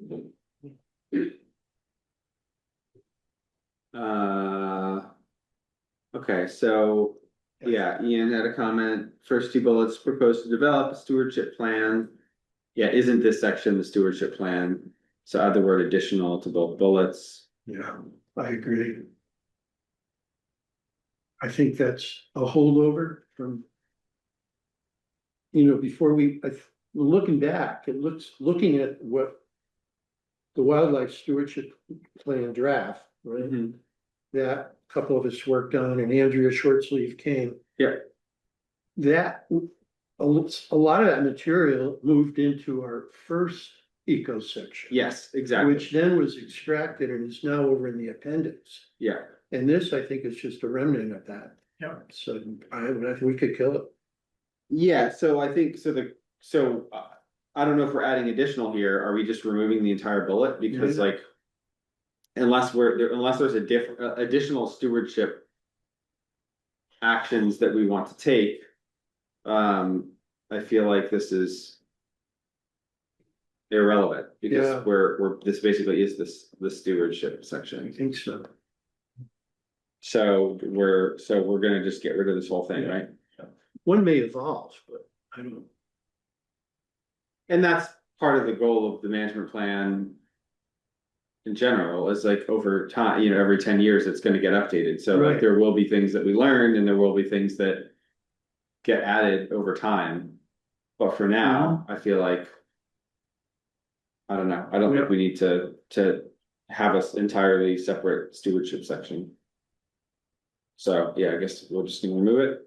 Okay, so, yeah, Ian had a comment, first two bullets, proposed to develop a stewardship plan. Yeah, isn't this section the stewardship plan? So add the word additional to both bullets. Yeah, I agree. I think that's a holdover from. Before looking back, looking at what. The wildlife stewardship plan draft, right? Mhm. That a couple of us worked on and Andrea Shortsleeve came. Yeah. That, a lot of that material moved into our first eco section. Yes, exactly, Which then was extracted and is now over in the appendix. yeah, And this, I think, is just a remnant of that. Yeah. So I think we could kill it. yeah, so I think, I don't know if we're adding additional here, are we just removing the entire bullet? Because Yeah. like, unless unless there's a different, additional stewardship actions that we want to take, I feel like this is irrelevant, Yeah. because this basically is the stewardship I section. think so. So we're gonna just get rid of this whole thing, Yeah. right? One may evolve, but I don't. And that's part of the goal of the management plan in general, is like over time, every 10 years, it's gonna get updated. So like Right. there will be things that we learn and there will be things that get added over time. But for now, I feel like, I don't know, I don't think we need to have us entirely separate stewardship section. So yeah, I guess we'll just remove it.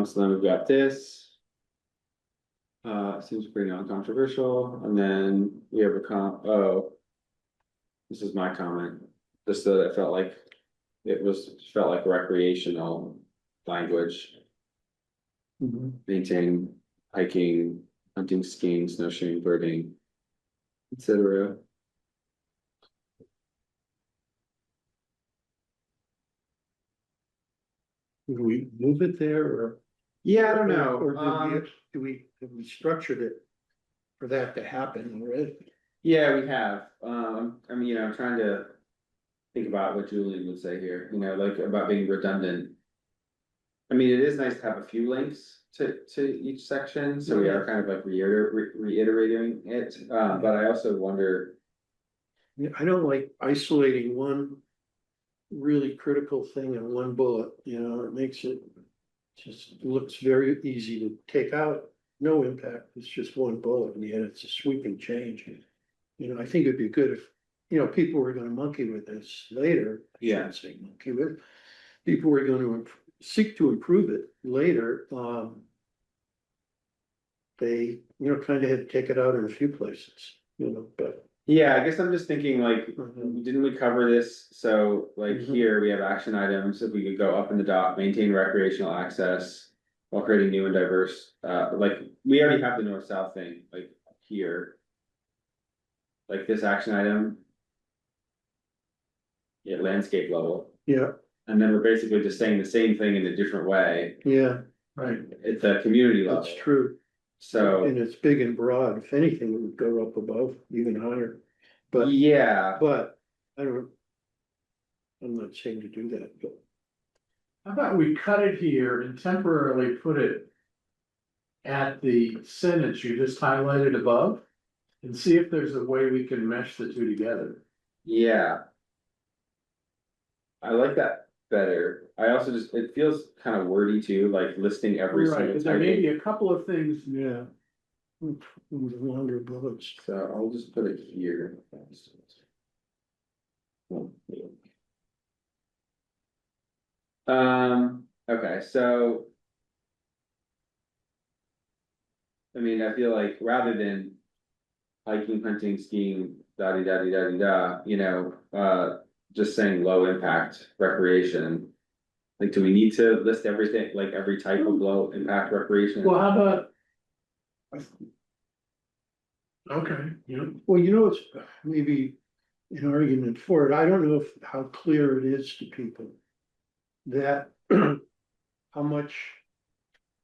So then we've got this. Seems pretty non-controversial, and then we have this is my comment, just that it felt like felt like recreational language, Mhm. maintain hiking, hunting, skiing, snowshoeing, birding, etc. Do we move it there or? Yeah, I don't Or know, have we structured it for that to happen already? yeah, we have, I mean, I'm trying to think about what Julian would say here, like about being redundant. I mean, it is nice to have a few links to each section, so we are kind of like reiterating it, but I also wonder. Yeah, I don't like isolating one really critical thing in one bullet, it makes it just looks very easy to take out, no impact, it's just one bullet, and yet it's a sweeping change. I think it'd be good if, people were gonna monkey with this later. I shouldn't say monkey with, people were gonna seek to improve it later, they, kind of had to take it out in a few places, but. Yeah, I guess I'm just thinking like, Mhm. didn't we cover this? So like Mhm. here we have action items, if we could go up in the dock, maintain recreational access. While creating new and diverse, like, we already have the north-south thing, like here. Like this action item. At landscape level, Yeah, and then we're basically just saying the same thing in a different way yeah, Right. at the community level. that's true. So, And it's big and broad, if anything, it would go up above, even higher. But, yeah, I don't. I'm not saying to do that, but. How about we cut it here and temporarily put it at the sentence you just highlighted above? And see if there's a way we can mesh the two together. yeah. I like that better. I also it feels kind of wordy too, like listing every Right, single but there may type. be a couple of things. Yeah. Longer bullets. So I'll just put it here. Okay, so. I mean, I feel like rather than hiking, hunting, skiing, just saying low impact recreation. Like, do we need to list everything, like every type of low impact recreation? Well, how about? Okay, yeah. Well, it's maybe an argument for it. I don't know how clear it is to people. That how much.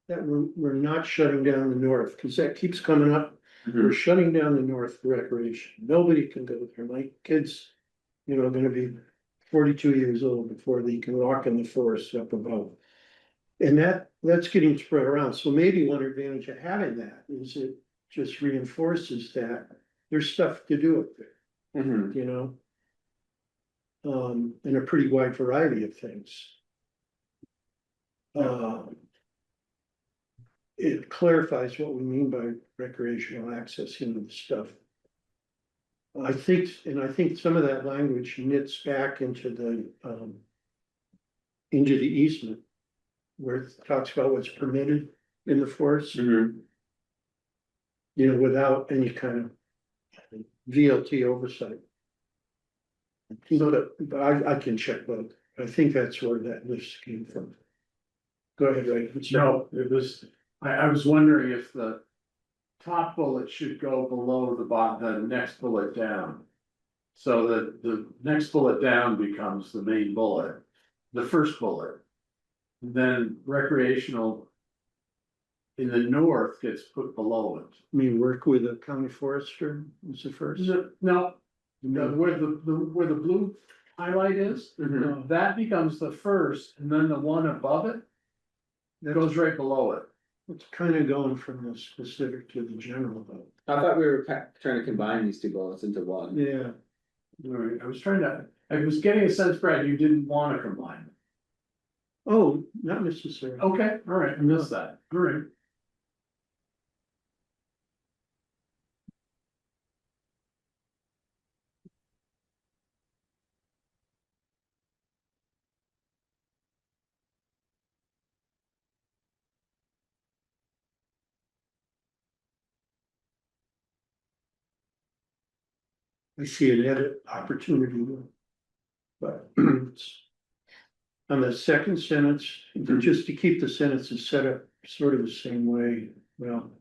That we're not shutting down the north, because that keeps coming up. We're Mhm. shutting down the north for recreation. Nobody can go there. My kids, gonna be 42 years old before they can walk in the forest up above. And that's getting spread around. So maybe one advantage of having that is it just reinforces that there's stuff to do up there, Mhm. in a pretty wide variety of things. It clarifies what we mean by recreational access into the stuff. I think some of that language knits back into the easement. Where it talks about what's permitted in the forest, Mhm. without any kind of VLT oversight. But I can check both. I think that's where that list came from. Go ahead, Ray. I'm sorry. No, it was, I was wondering if the top bullet should go below the bottom, the next bullet down. So that the next bullet down becomes the main bullet, the first bullet. Then recreational in the north gets put below it. I mean, work with a county forester was the first. No, where the blue highlight is, Mhm. that becomes the first, and then the one above it goes right below it. It's kind of going from the specific to the general though. I thought we were trying to combine these two bullets into one. Yeah, Alright, I was getting a sense, Brad, you didn't wanna combine them. oh, not necessarily. Okay, alright, I missed that, alright. I see an edit opportunity. But it's. On the second sentence, just to keep the sentences set up sort of the same way, well.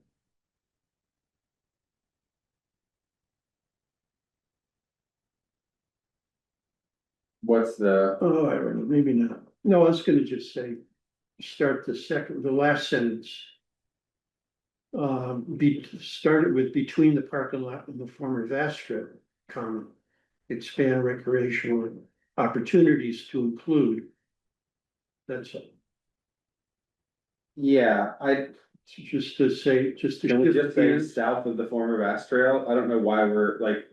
What's the, Oh, I don't know, maybe not. No, I was gonna just say, start the last sentence. Started with between the parking lot and the former Vastra, comma, expand recreational opportunities to include. That's all. yeah, I, Just to say, just to. can we shift just say gears. south of the former Vast Trail? I don't know why we're like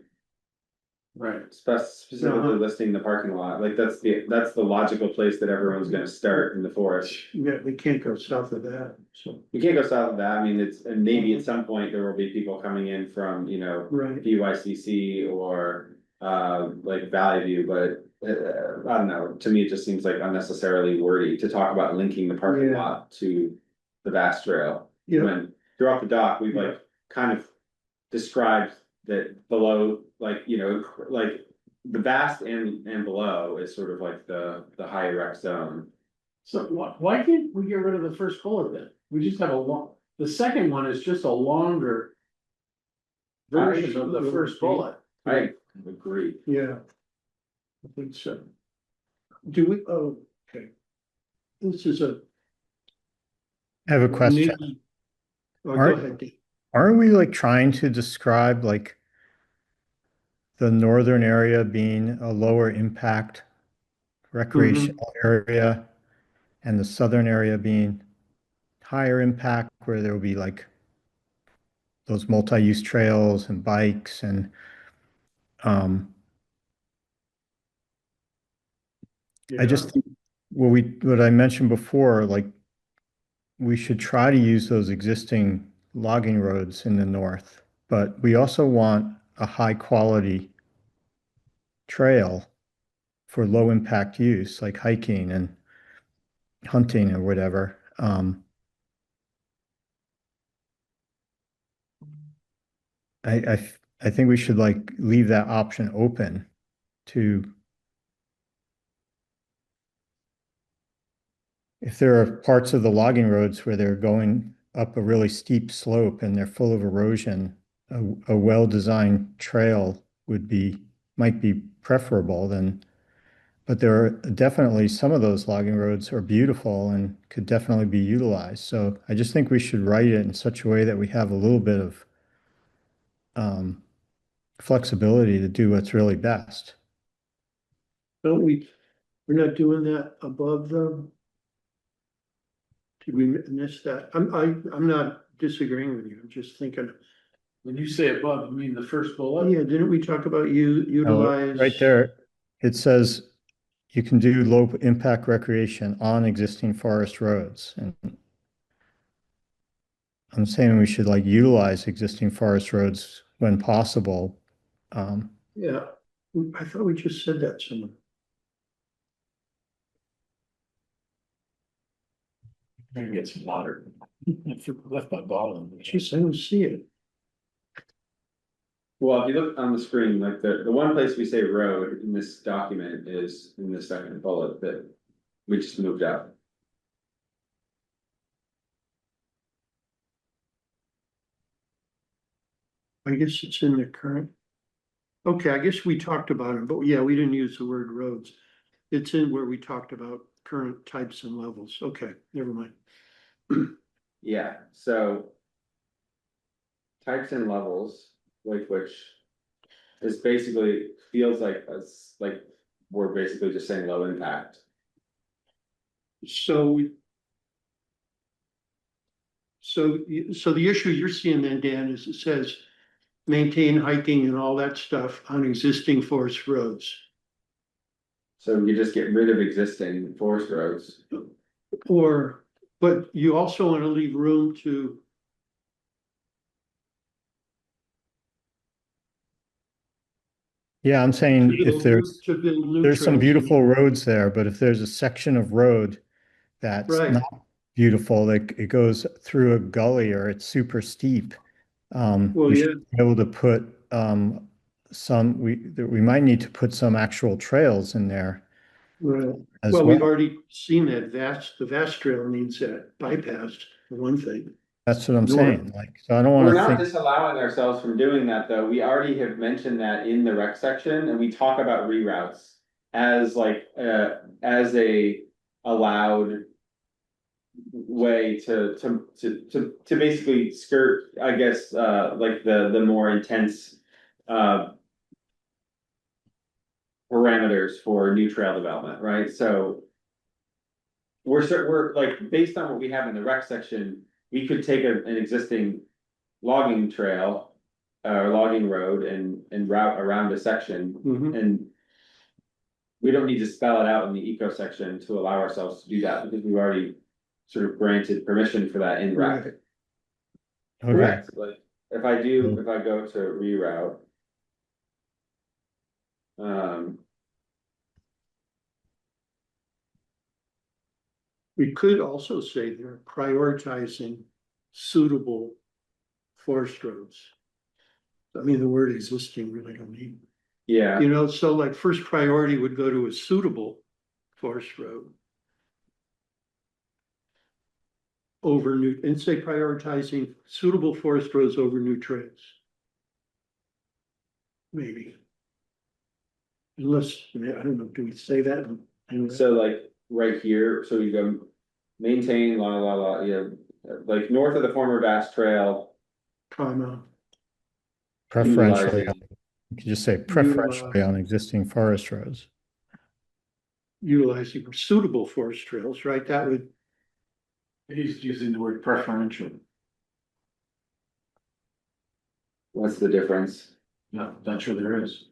Right. specifically Uh-huh. listing the parking lot, like that's the logical place that everyone's gonna start in the forest. Yeah, we can't go south of that, so, You can't go south of that, I mean, and maybe at some point there will be people coming in from, right. BYCC or, like Valley View, but. I don't know, to me, it just seems like unnecessarily wordy to talk about linking the parking Yeah. lot to the vast trail. Yeah, When throughout the dock, we've like kind of described that below, like, like. The vast and below is sort of like the high rec zone. So why can't we get rid of the first bullet then? We just have the second one is just a longer version of the first bullet. I agree. yeah. I think so. Do we, oh, okay. This is a. I have a question. Oh, go Aren't- ahead. Dave. Aren't we like trying to describe like the northern area being a lower impact recreational area and the southern area being higher impact where there will be like those multi-use trails and bikes and um I just think what I mentioned before, like we should try to use those existing logging roads in the north, but we also want a high quality trail for low impact use, like hiking and hunting or whatever. I think we should like leave that option open to if there are parts of the logging roads where they're going up a really steep slope and they're full of erosion, a well-designed trail might be preferable than, but there are definitely some of those logging roads are beautiful and could definitely be utilized. So I just think we should write it in such a way that we have a little bit of flexibility to do what's really best. Don't we're not doing that above them? Did we miss that? I'm not disagreeing with you, I'm just thinking, When you say above, you mean the first bullet? yeah, didn't we talk about utilize? Right there, it says you can do low impact recreation on existing forest roads. And I'm saying we should like utilize existing forest roads when possible. Yeah, I thought we just said that somewhere. Maybe get some water. I left my bottle. Jeez, I don't see it. Well, if you look on the screen, like the one place we say road in this document is in the second bullet that we just moved out. I guess it's in the current. Okay, I guess we talked about it, but yeah, we didn't use the word roads. It's in where we talked about current types and levels. Okay, never mind. Yeah, so. Types and levels, which is basically, feels like us, like, we're basically just saying low impact. So. So the issue you're seeing then, Dan, is it says maintain hiking and all that stuff on existing forest roads. So you just get rid of existing forest roads. Or, but you also want to leave room to. Yeah, I'm saying if there's, To build new there's some trails. beautiful roads there, but if there's a section of road that's Right. not beautiful, like it goes through a gully or it's super steep, Well, we yeah, should be able to put we might need to put some actual trails in there right. as Well, we've well. already seen that the vast trail needs that bypassed, for one thing. That's what I'm North. saying. Like, so I don't We're want to not think, disallowing ourselves from doing that, though. We already have mentioned that in the rec section, and we talk about reroutes as like, as a allowed way to basically skirt, I guess, like the more intense, parameters for new trail development, right? So we're like, based on what we have in the rec section, we could take an existing logging trail or logging road and route around a section, Mhm. and we don't need to spell it out in the eco section to allow ourselves to do that, because we've already sort of granted permission for that in rec. Right. okay, Correct, like, if I go to reroute. We could also say they're prioritizing suitable forest roads. I mean, the word existing really don't need. Yeah, You know, so like first priority would go to a suitable forest road. Over new, and say prioritizing suitable forest roads over new trails. Maybe. Unless, I don't know, do we say that? so like right here, so we go maintain yeah, like north of the former vast trail, Comma, preferentially, utilizing. you could just say preferentially on existing forest roads. utilizing suitable forest trails, right? That would, He's using the word preferential. What's the difference? No, not sure there is.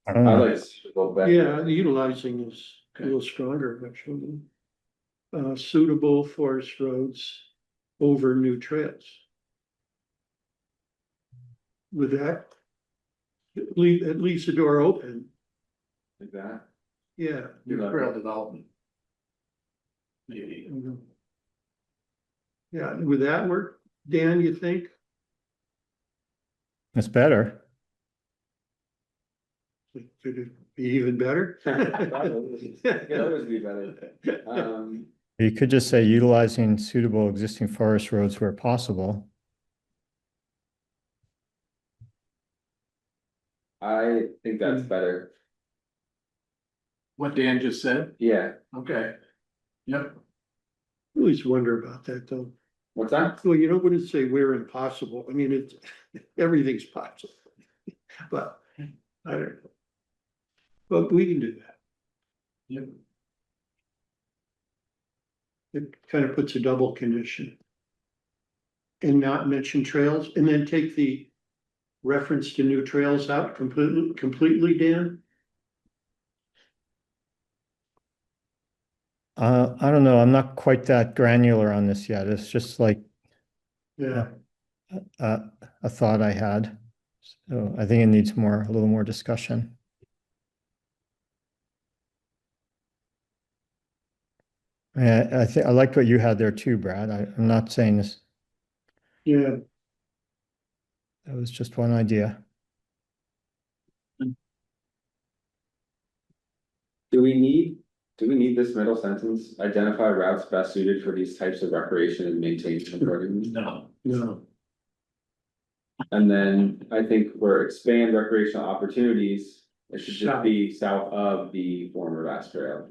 I don't I know. like suitable better. yeah, the utilizing is a little stronger, actually. Suitable forest roads over new trails. With that, it leaves the door open. Like that. Yeah. New trail development. Maybe. Yeah, would that work, Dan, you think? It's better. Could it be even better? Probably. It could always be better. You could just say utilizing suitable existing forest roads where possible. I think that's better. What Dan just said? Yeah, Okay. Yep. Always wonder about that, though. what's that? Well, you don't want to say we're impossible. I mean, it's, everything's possible. But I don't know. But we can do that. Yep. It kind of puts a double condition. And not mention trails, and then take the reference to new trails out completely, Dan? I don't know. I'm not quite that granular on this yet. It's just like Yeah. a thought I had. So I think it needs a little more discussion. I think I liked what you had there too, Brad. I'm not saying this. Yeah, That was just one idea. Do we need this middle sentence? Identify routes best suited for these types of recreation and maintain accordingly? No. no. And then I think for expand recreational opportunities, it should just be south of the former Bass Trail.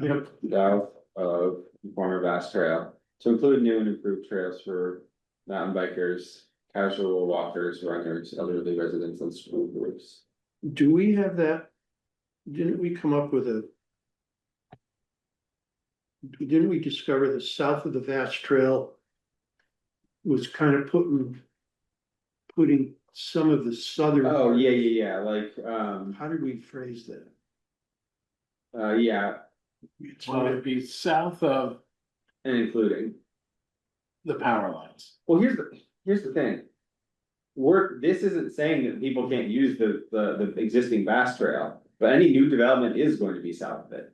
Yep, South of the former Bass Trail, to include new and improved trails for mountain bikers, casual walkers, runners, elderly residents, and school groups. Do we have that? Didn't we come up with a? Didn't we discover the south of the vast trail? Was kind of putting some of the southern. Oh, yeah, like, How did we phrase that? yeah, well, it'd be south of and including. the power lines. Well, here's the thing. This isn't saying that people can't use the existing Bass Trail, but any new development is going to be south of it.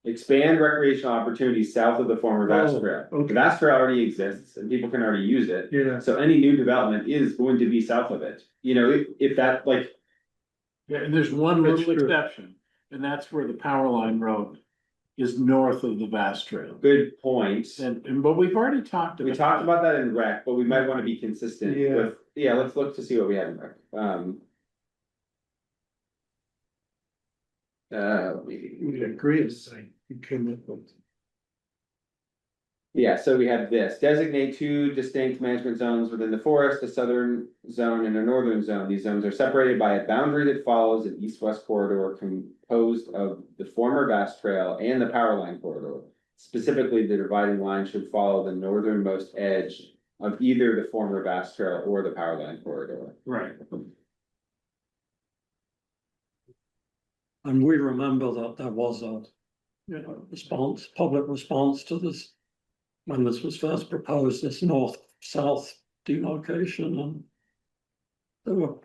Expand recreational opportunities south of the former Bass Oh, Trail. okay. The Bass Trail already exists and people can already use it. Yeah. So any new development is going to be south of it. You know, if that, like, Yeah, and there's one That's little true. exception, and that's where the power line road is north of the Vast Trail. good point. But we've already talked about. We talked about that in rec, but we might want to be consistent Yeah. with, yeah, let's look to see what we have in rec. We agree, it's like, you came up with. Yeah, so we have this, designate two distinct management zones within the forest, a southern zone and a northern zone. These zones are separated by a boundary that follows an east-west corridor composed of the former Bass Trail and the power line corridor. Specifically, the dividing line should follow the northernmost edge of either the former Bass Trail or the power line corridor. Right. And we remember that there was a public response to this when this was first proposed, this north-south demarcation, and there were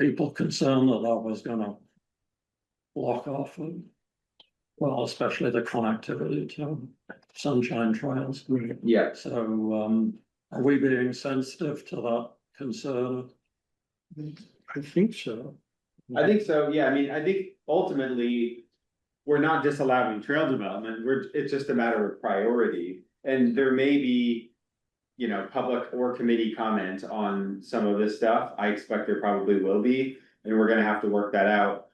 people concerned that that was going to block off, well, especially the connectivity to sunshine trails. Yeah, So, are we being sensitive to that concern? I think so. I think so, yeah, I mean, I think ultimately, we're not disallowing trail development, it's just a matter of priority. And there may be, you know, public or committee comment on some of this stuff, I expect there probably will be, and we're gonna have to work that out.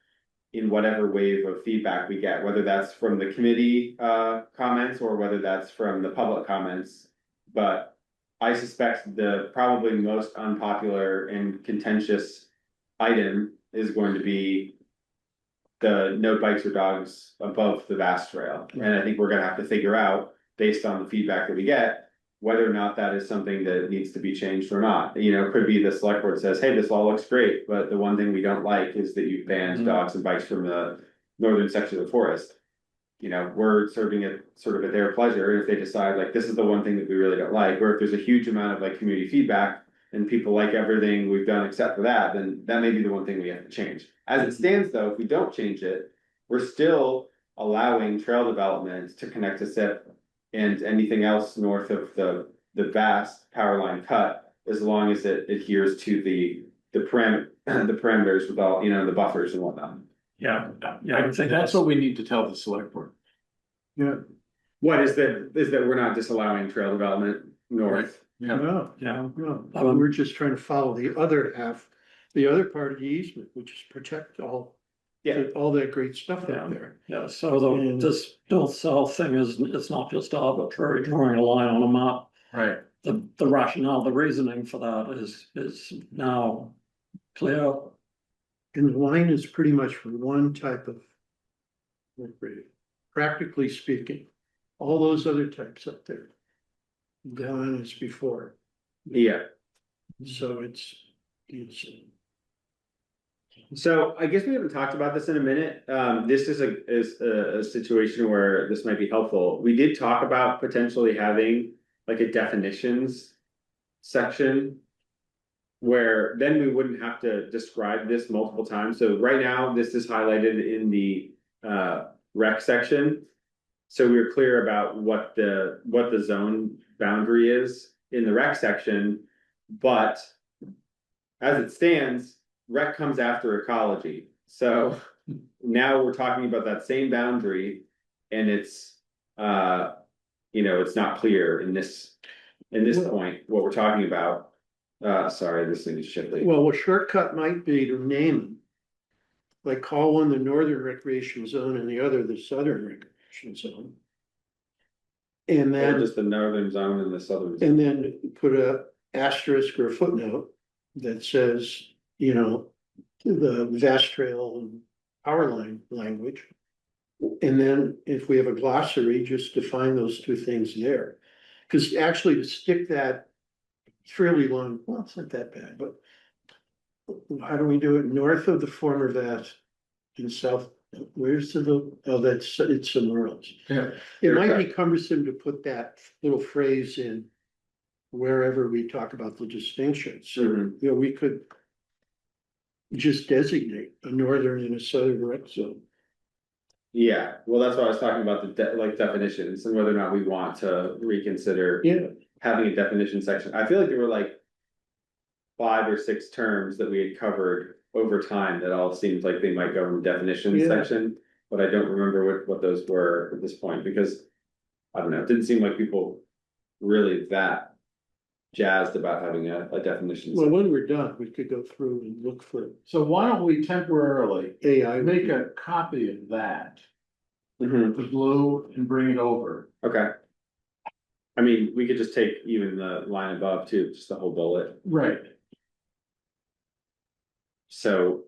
In whatever wave of feedback we get, whether that's from the committee comments or whether that's from the public comments. But I suspect the probably most unpopular and contentious item is going to be the no bikes or dogs above the Bass Trail. And I think we're gonna have to figure out, based on the feedback that we get, whether or not that is something that needs to be changed or not. You know, it could be the select board says, hey, this all looks great, but the one thing we don't like is that you banned dogs and bikes from the northern section of the forest. You know, we're serving it sort of at their pleasure, if they decide like, this is the one thing that we really don't like, or if there's a huge amount of like community feedback. And people like everything we've done except for that, then that may be the one thing we have to change. As it stands though, if we don't change it, we're still allowing trail development to connect to SIP. And anything else north of the vast power line cut, as long as it adheres to the parameters with all, you know, the buffers and whatnot. Yeah, I think that's what we need to tell the select board. Yeah. What is that we're not disallowing trail development north? Yeah, No, yeah. no, we're just trying to follow the other half, the other part of the easement, which is protect all. Yeah. All that great stuff Yeah. out there. Yeah, so this north-south thing it's not just arbitrary drawing a line on a map. right. The rationale, the reasoning for that is now clear. And the line is pretty much for one type of. Practically speaking, all those other types up there. Gone as before, Yeah. so it's. So I guess we haven't talked about this in a minute. This is a situation where this might be helpful. We did talk about potentially having like a definitions section. Where then we wouldn't have to describe this multiple times. So right now, this is highlighted in the rec section. So we were clear about what the zone boundary is in the rec section, but as it stands, rec comes after ecology. So now we're talking about that same boundary, and it's you know, it's not clear in this. in this Well- point, what we're talking about, sorry, this thing is shifting. Well, a shortcut might be to name them. Like call one the northern recreation zone and the other the southern recreation zone. And Or then, just the northern zone and the southern zone. and then put a asterisk or a footnote that says, you know, the vast trail and power line language. And then if we have a glossary, just define those two things there. Because actually to stick that fairly long, well, it's not that bad, but how do we do it? North of the former vast and south, where's it's somewhere else. Yeah. It might be cumbersome to put that little phrase in wherever we talk about the distinctions. So, Mhm. you know, we could just designate a northern and a southern rec zone. Yeah, well, that's why I was talking about like definitions and whether or not we want to reconsider Yeah, having a definition section. I feel like there were like 5 or 6 terms that we had covered over time that all seemed like they might go in the definition Yeah. section. But I don't remember what those were at this point, because I don't know, it didn't seem like people really that jazzed about having a definition. well, when we're done, we could go through and look for So why don't we temporarily AI. make a copy of that, Mhm, the blue, and bring it over? okay. I mean, we could just take even the line above too, just the whole bullet. Right. So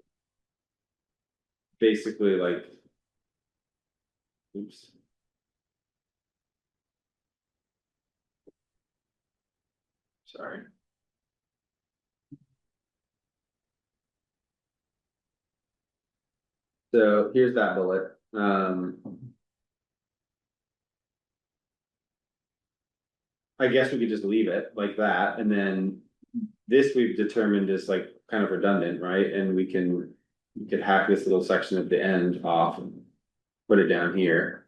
basically like, oops. Sorry. So here's that bullet. I guess we could just leave it like that, and then this we've determined is like kind of redundant, right? And we could hack this little section at the end off and put it down here.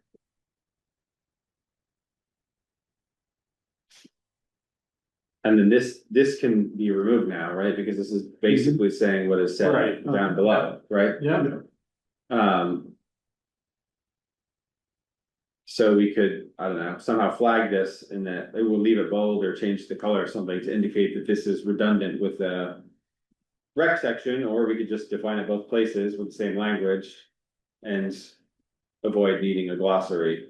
And then this can be removed now, right? Because this is basically saying what is said Right. down below, right? Yeah. So we could, I don't know, somehow flag this and that it will leave it bold or change the color or something to indicate that this is redundant with the rec section, or we could just define it both places with the same language and avoid needing a glossary.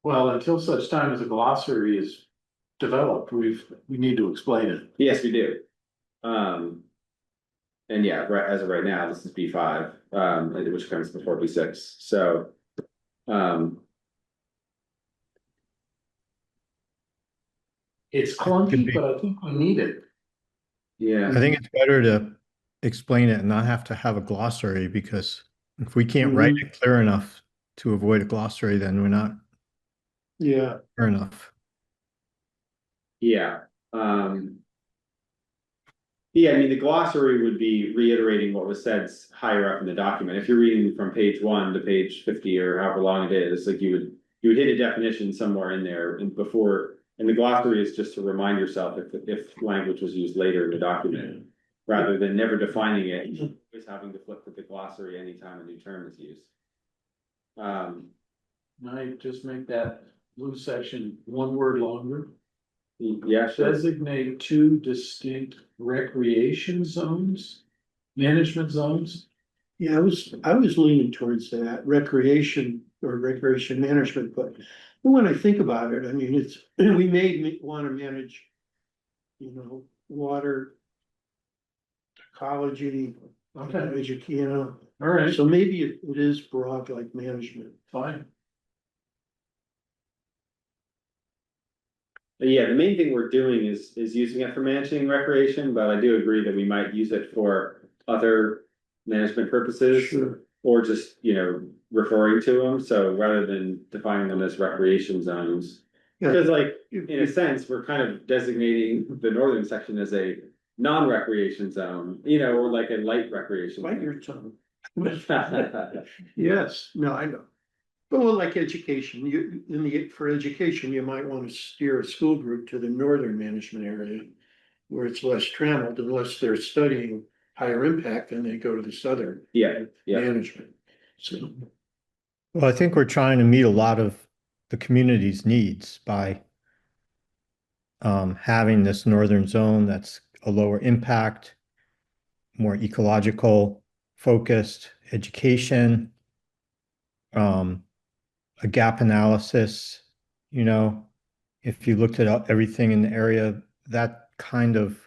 Well, until such time as a glossary is developed, we need to explain it. Yes, we do. And yeah, right, as of right now, this is B5, which comes before B6, so. It's Could clunky, be. but I think we need it. Yeah, I think it's better to explain it and not have to have a glossary, because if we can't write it clear enough to avoid a glossary, then we're not Yeah, clear enough. yeah, yeah, I mean, the glossary would be reiterating what was said higher up in the document. If you're reading from page 1 to page 50 or however long it is, like you would hit a definition somewhere in there and before, and the glossary is just to remind yourself if language was used later in the document, rather than never defining it, just having to flip to the glossary anytime a new term is used. Might just make that blue section one word longer. Yeah, sure. Designate 2 distinct recreation zones, management zones. yeah, I was leaning towards that recreation or recreation management, but when I think about it, I mean, it's, we may want to manage, you know, water, ecology, Okay, education, you know, all right, so maybe it is broad like management. fine. Yeah, the main thing we're doing is using it for managing recreation, but I do agree that we might use it for other management purposes. Sure. Or just, you know, referring to them, so rather than defining them as recreation zones. Yeah. Because like, If- in a sense, we're kind of designating the northern section as a non-recreation zone, you know, or like a light recreation. Bite your zone. tongue. Yes, no, I know. But well, like education, for education, you might want to steer a school group to the northern management area. Where it's less trammeled, unless they're studying higher impact, then they go to the southern. Yeah, yeah. Management, so. Well, I think we're trying to meet a lot of the community's needs by having this northern zone that's a lower impact, more ecological focused education, a gap analysis, you know, if you looked at everything in the area, that kind of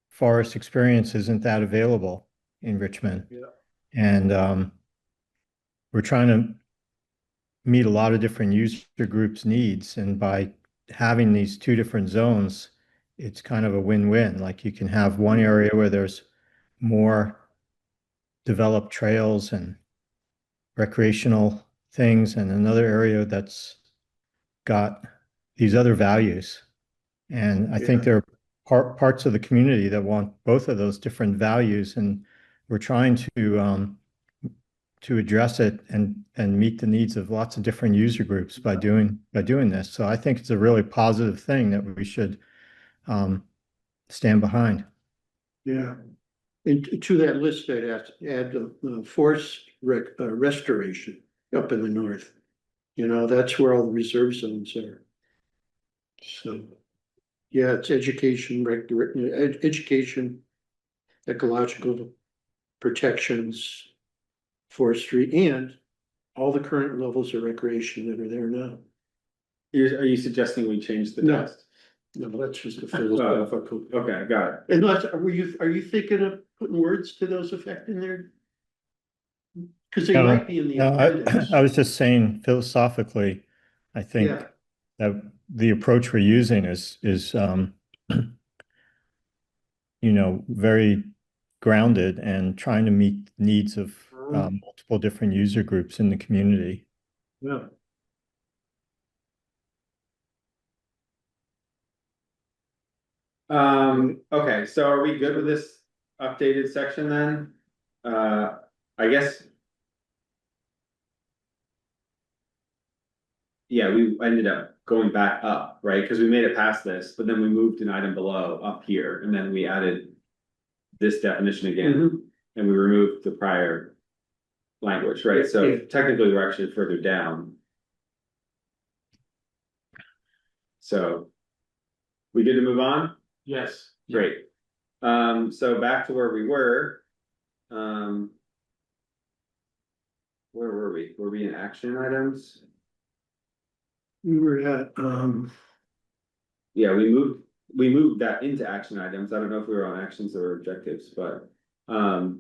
forest experience isn't that available in Richmond. Yeah. And we're trying to meet a lot of different user groups' needs. And by having these two different zones, it's kind of a win-win. Like you can have one area where there's more developed trails and recreational things, and another area that's got these other values. And I think Yeah. there are parts of the community that want both of those different values, and we're trying to address it and meet the needs of lots of different user groups by doing this. So I think it's a really positive thing that we should stand behind. Yeah. And to that list, I'd add the forest restoration up in the north. You know, that's where all the reserve zones are. So, yeah, it's education, education, ecological protections, forestry, and all the current levels of recreation that are there now. Are you suggesting we change the No. text? No, that's just a philosophical. Okay, got it. Unless, are you thinking of putting words to those effect in there? Because they might be in the No, appendix. I was just saying philosophically, I think Yeah. that the approach we're using is you know, very grounded and trying to meet needs of multiple different user groups in the community. Yeah. Okay, so are we good with this updated section then? I guess. Yeah, we ended up going back up, right? Because we made it past this, but then we moved an item below up here, and then we added this definition again, Mhm. and we removed the prior language, right? So Yeah. technically, we're actually further down. So we good to move on? Yes. Great. So back to where we were. Where were we? Were we in action items? We were at, Yeah, we moved that into action items. I don't know if we were on actions or objectives, but I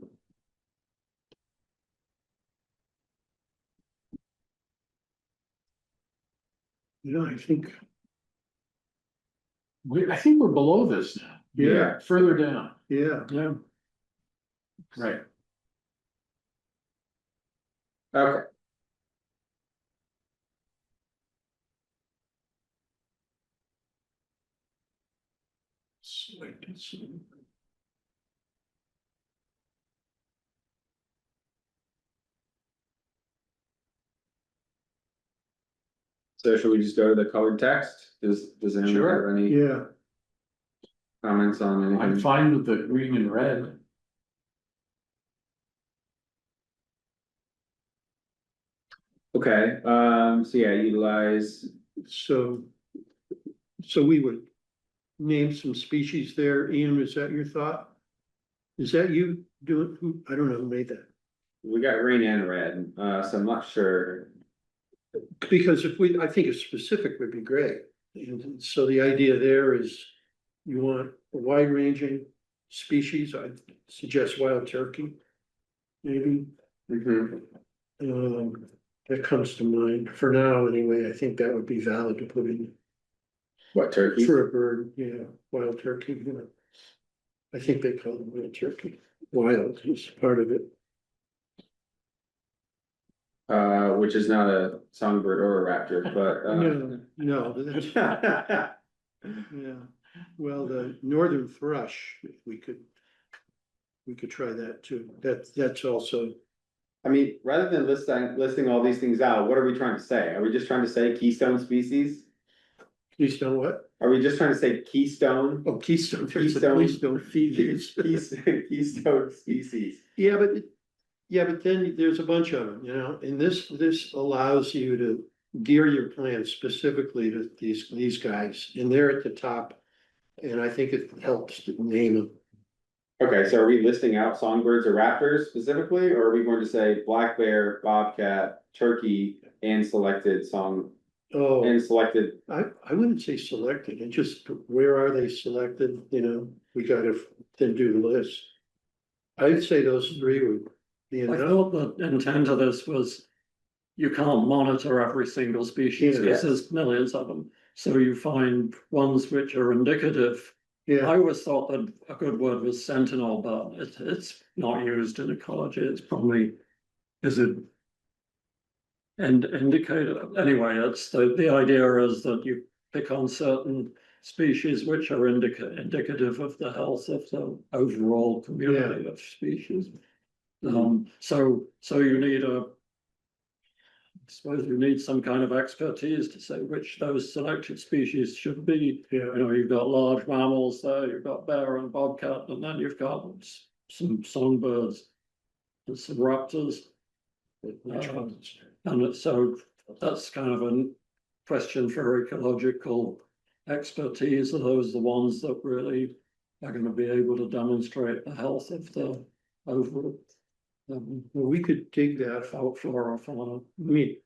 think, I think we're below this now, yeah, further down, yeah. Yeah, right? okay. So should we just go to the colored text? Does anyone Sure. have any Yeah, comments on I'm anything? fine with the green and red. Okay, so yeah, utilize, so we would name some species there. Ian, is that your thought? Is that you doing, who, I don't know who made that? we got green and red, so I'm not sure. Because I think a specific would be great. And so the idea there is you want a wide ranging species. I'd suggest wild turkey. Maybe, Mhm. that comes to mind for now anyway. I think that would be valid to put in What, turkey? for a bird. Yeah, wild turkey, you know. I think they call them wild turkey. Wild is part of it. Which is not a songbird or a raptor, but No, that's, yeah. Well, the northern thrush, if we could try that too. That's also, I mean, rather than listing all these things out, what are we trying to say? Are we just trying to say keystone species? Keystone what? Are we just trying to say keystone? Oh, keystone, there's a Keystone. keystone features. Keystone species. Yeah, but then there's a bunch of them, you know, and this allows you to gear your plan specifically to these guys, and they're at the top. And I think it helps to name them. Okay, so are we listing out songbirds or raptors specifically, or are we going to say black bear, bobcat, turkey, and selected song, Oh, and selected? I wouldn't say selected, and just where are they selected, you know, we gotta then do the list. I'd say those three would be I enough. thought the intent of this was you can't monitor every single species because Yes. there's millions of them. So you find ones which are indicative. I Yeah, always thought that a good word was sentinel, but it's not used in ecology. It's probably, is it? And indicator, anyway, it's the idea is that you pick on certain species which are indicative of the health of the overall community of species. So you need I suppose you need some kind of expertise to say which those selected species should be. yeah, You know, you've got large mammals there, you've got bear and bobcat, and then you've got some songbirds and some raptors. And so that's kind of a question for ecological expertise. Are those the ones that really are going to be able to demonstrate the health of the overall well, we could dig that. flora, fauna? I mean,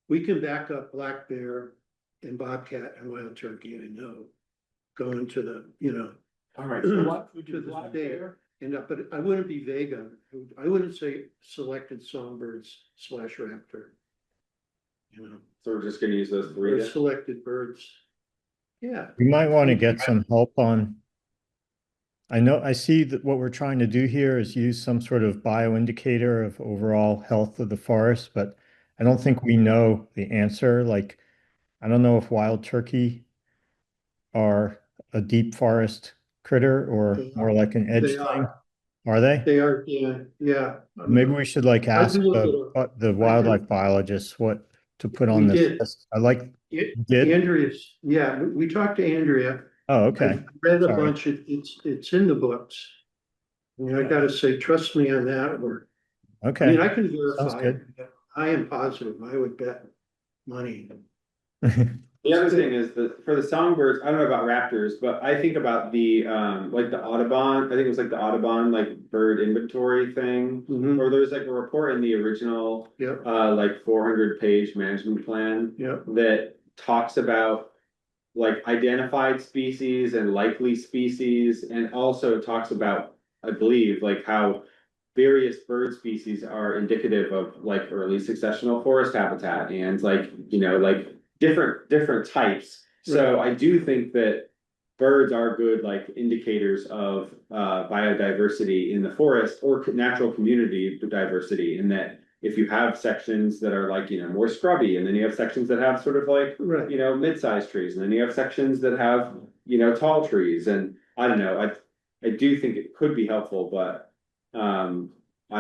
we can back up black bear and bobcat and wild turkey, I know. Going to the, you know, All right, so what would to you the black state. bear? But I wouldn't be vague on it. I wouldn't say selected songbirds / raptor. You know, So we're just gonna use those or three then? selected birds. Yeah, We might want to get some help on. I know, I see that what we're trying to do here is use some sort of bioindicator of overall health of the forest, but I don't think we know the answer. Like, I don't know if wild turkey are a deep forest critter or They more are. like an edge They thing. are. Are they? They are, yeah, yeah. Maybe we should like I ask do look the wildlife biologists what to put on We this did. list. I like, did? Andrea's, yeah, we talked to Andrea. Oh, okay. I've read a Sorry. bunch, it's in the books. I mean, I gotta say, trust me on that, or, I Okay. mean, I can Sounds verify good. it. I am positive, I would bet money. The other thing is that for the songbirds, I don't know about raptors, but I think about the like the Audubon, I think it was like the Audubon like bird inventory thing. Mhm. Or there's like a report in the original Yep, like 400-page management plan yep, that talks about like identified species and likely species, and also talks about, I believe, like how various bird species are indicative of like early successional forest habitat and like, you know, like different types. So I do think that birds are good like indicators of biodiversity in the forest or natural community diversity, in that if you have sections that are like, you know, more scrubby, and then you have sections that have sort of like, right. you know, mid-sized trees, and then you have sections that have, you know, tall trees, and I don't know, I do think it could be helpful, but I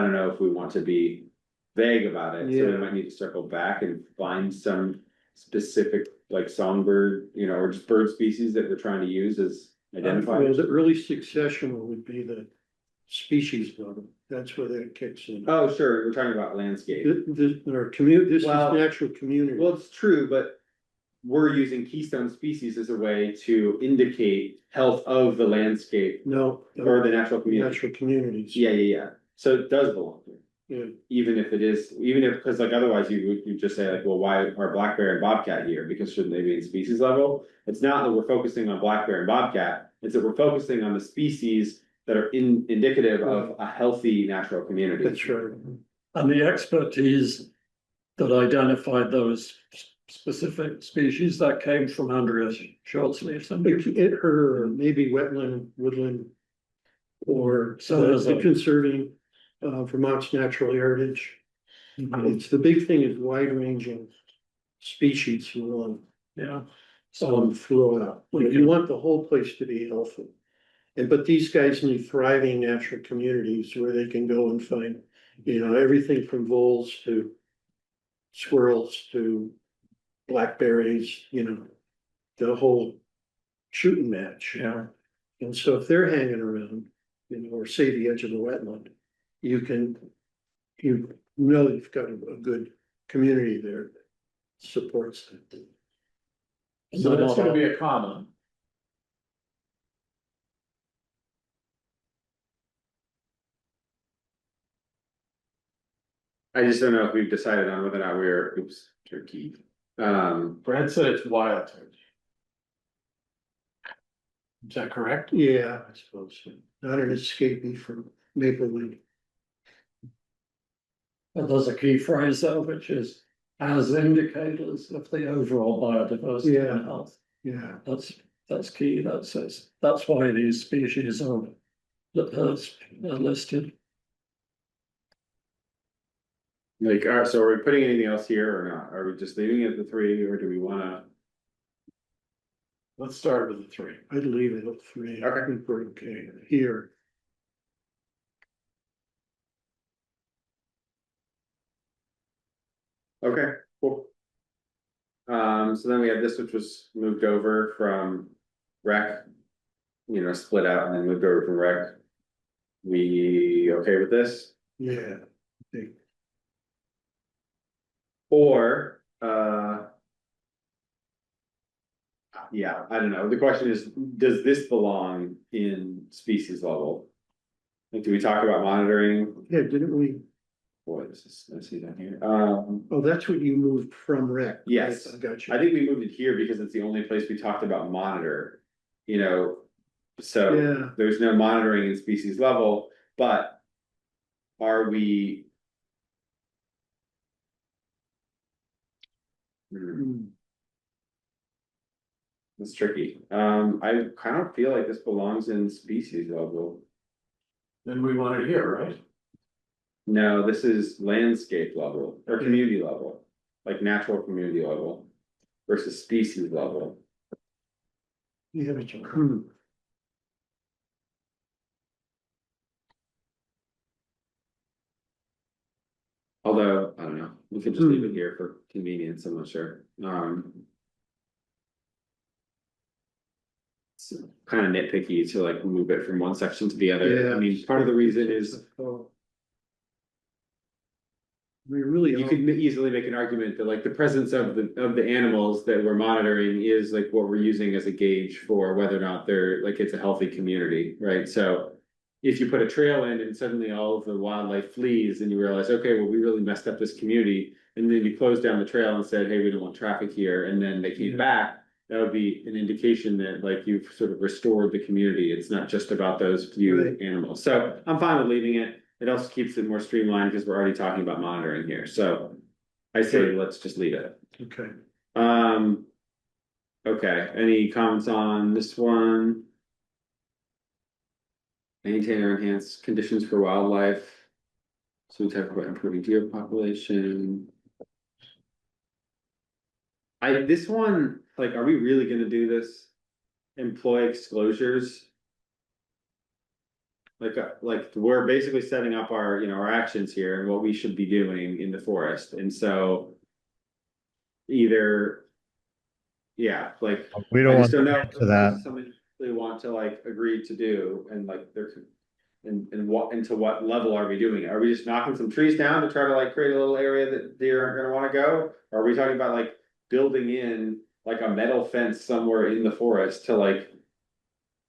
don't know if we want to be vague about it, so we Yeah. might need to circle back and find some specific like songbird, you know, or just bird species that we're trying to use as Well, identifiers. the early succession would be the species model, that's where that kicks in. Oh, sure, we're talking about landscape. This is Well- natural community. Well, it's true, but we're using keystone species as a way to indicate health of the landscape No. or the natural community. Natural communities. Yeah. So it does belong here. Yeah, Even if, because like otherwise you just say like, well, why are black bear and bobcat here? Because shouldn't they be in species level? It's not that we're focusing on black bear and bobcat, it's that we're focusing on the species that are indicative of a healthy natural community. that's right. And the expertise that identified those specific species that came from Andrea Shortsleeve. Her, or maybe wetland, woodland. Or So there's the a- conserving Vermont's natural heritage. It's the big thing is wide ranging species you want Yeah, so throughout. You want the whole place to be healthy. But these guys need thriving natural communities where they can go and find, you know, everything from voles to squirrels to blackberries, you know, the whole shooting match. yeah, And so if they're hanging around, you know, or say the edge of the wetland, you know you've got a good community there. supports that. So that's gonna be a comma. I just don't know if we've decided on whether or not we're, oops, turkey. Brad said it's wild turkey. Is that correct? Yeah, I suppose so. Not an escapee from Maple Leaf. But there's a key phrase there, which is as indicators of the overall biodiversity Yeah. and health. Yeah, That's key. That's why these species are listed. Like, so are we putting anything else here or not? Are we just leaving it at the 3, or do we wanna? Let's start with the 3. I'd leave it at 3. I Okay. think we're okay here. Okay, cool. So then we have this, which was moved over from rec. Split out and then moved over from rec. We okay with this? Yeah. I think. Or, yeah, I don't know. The question is, does this belong in species level? Like, do we talk about monitoring? Yeah, didn't we? Boy, this is, let's see down here. Oh, that's what you moved from rec. Yes. I got you. I think we moved it here because it's the only place we talked about monitor, so Yeah. there's no monitoring in species level, but are we? Hmm. It's tricky. I kind of feel like this belongs in species level. Then we want it here, right? No, this is landscape level or community level, like natural community level versus species level. Yeah, but you. Although, I don't know, we could just leave it here for convenience, I'm not sure. It's kind of nitpicky to like move it from one section to the other. I mean, part of the reason is We really. you could easily make an argument that like the presence of the animals that we're monitoring is like what we're using as a gauge for whether or not they're like it's a healthy community, right? So if you put a trail in and suddenly all of the wildlife flees and you realize, okay, well, we really messed up this community, and then you closed down the trail and said, hey, we don't want traffic here, and then they came back, that would be an indication that like you've sort of restored the community. It's not just about those few Right. animals. So I'm fine with leaving it. It also keeps it more streamlined because we're already talking about monitoring here. So I say let's just leave it. Okay. Okay, any comments on this one? Maintain or enhance conditions for wildlife. So we talk about improving deer population. This one, like, are we really gonna do this? Employ exclosures? Like we're basically setting up our, our actions here and what we should be doing in the forest, and so. Either. Yeah, like, We I don't just want don't to know get if to this that. is something they want to like agree to do, and like there could. And what, into what level are we doing it? Are we just knocking some trees down to try to like create a little area that deer aren't gonna wanna go? Or are we talking about like building in like a metal fence somewhere in the forest to like.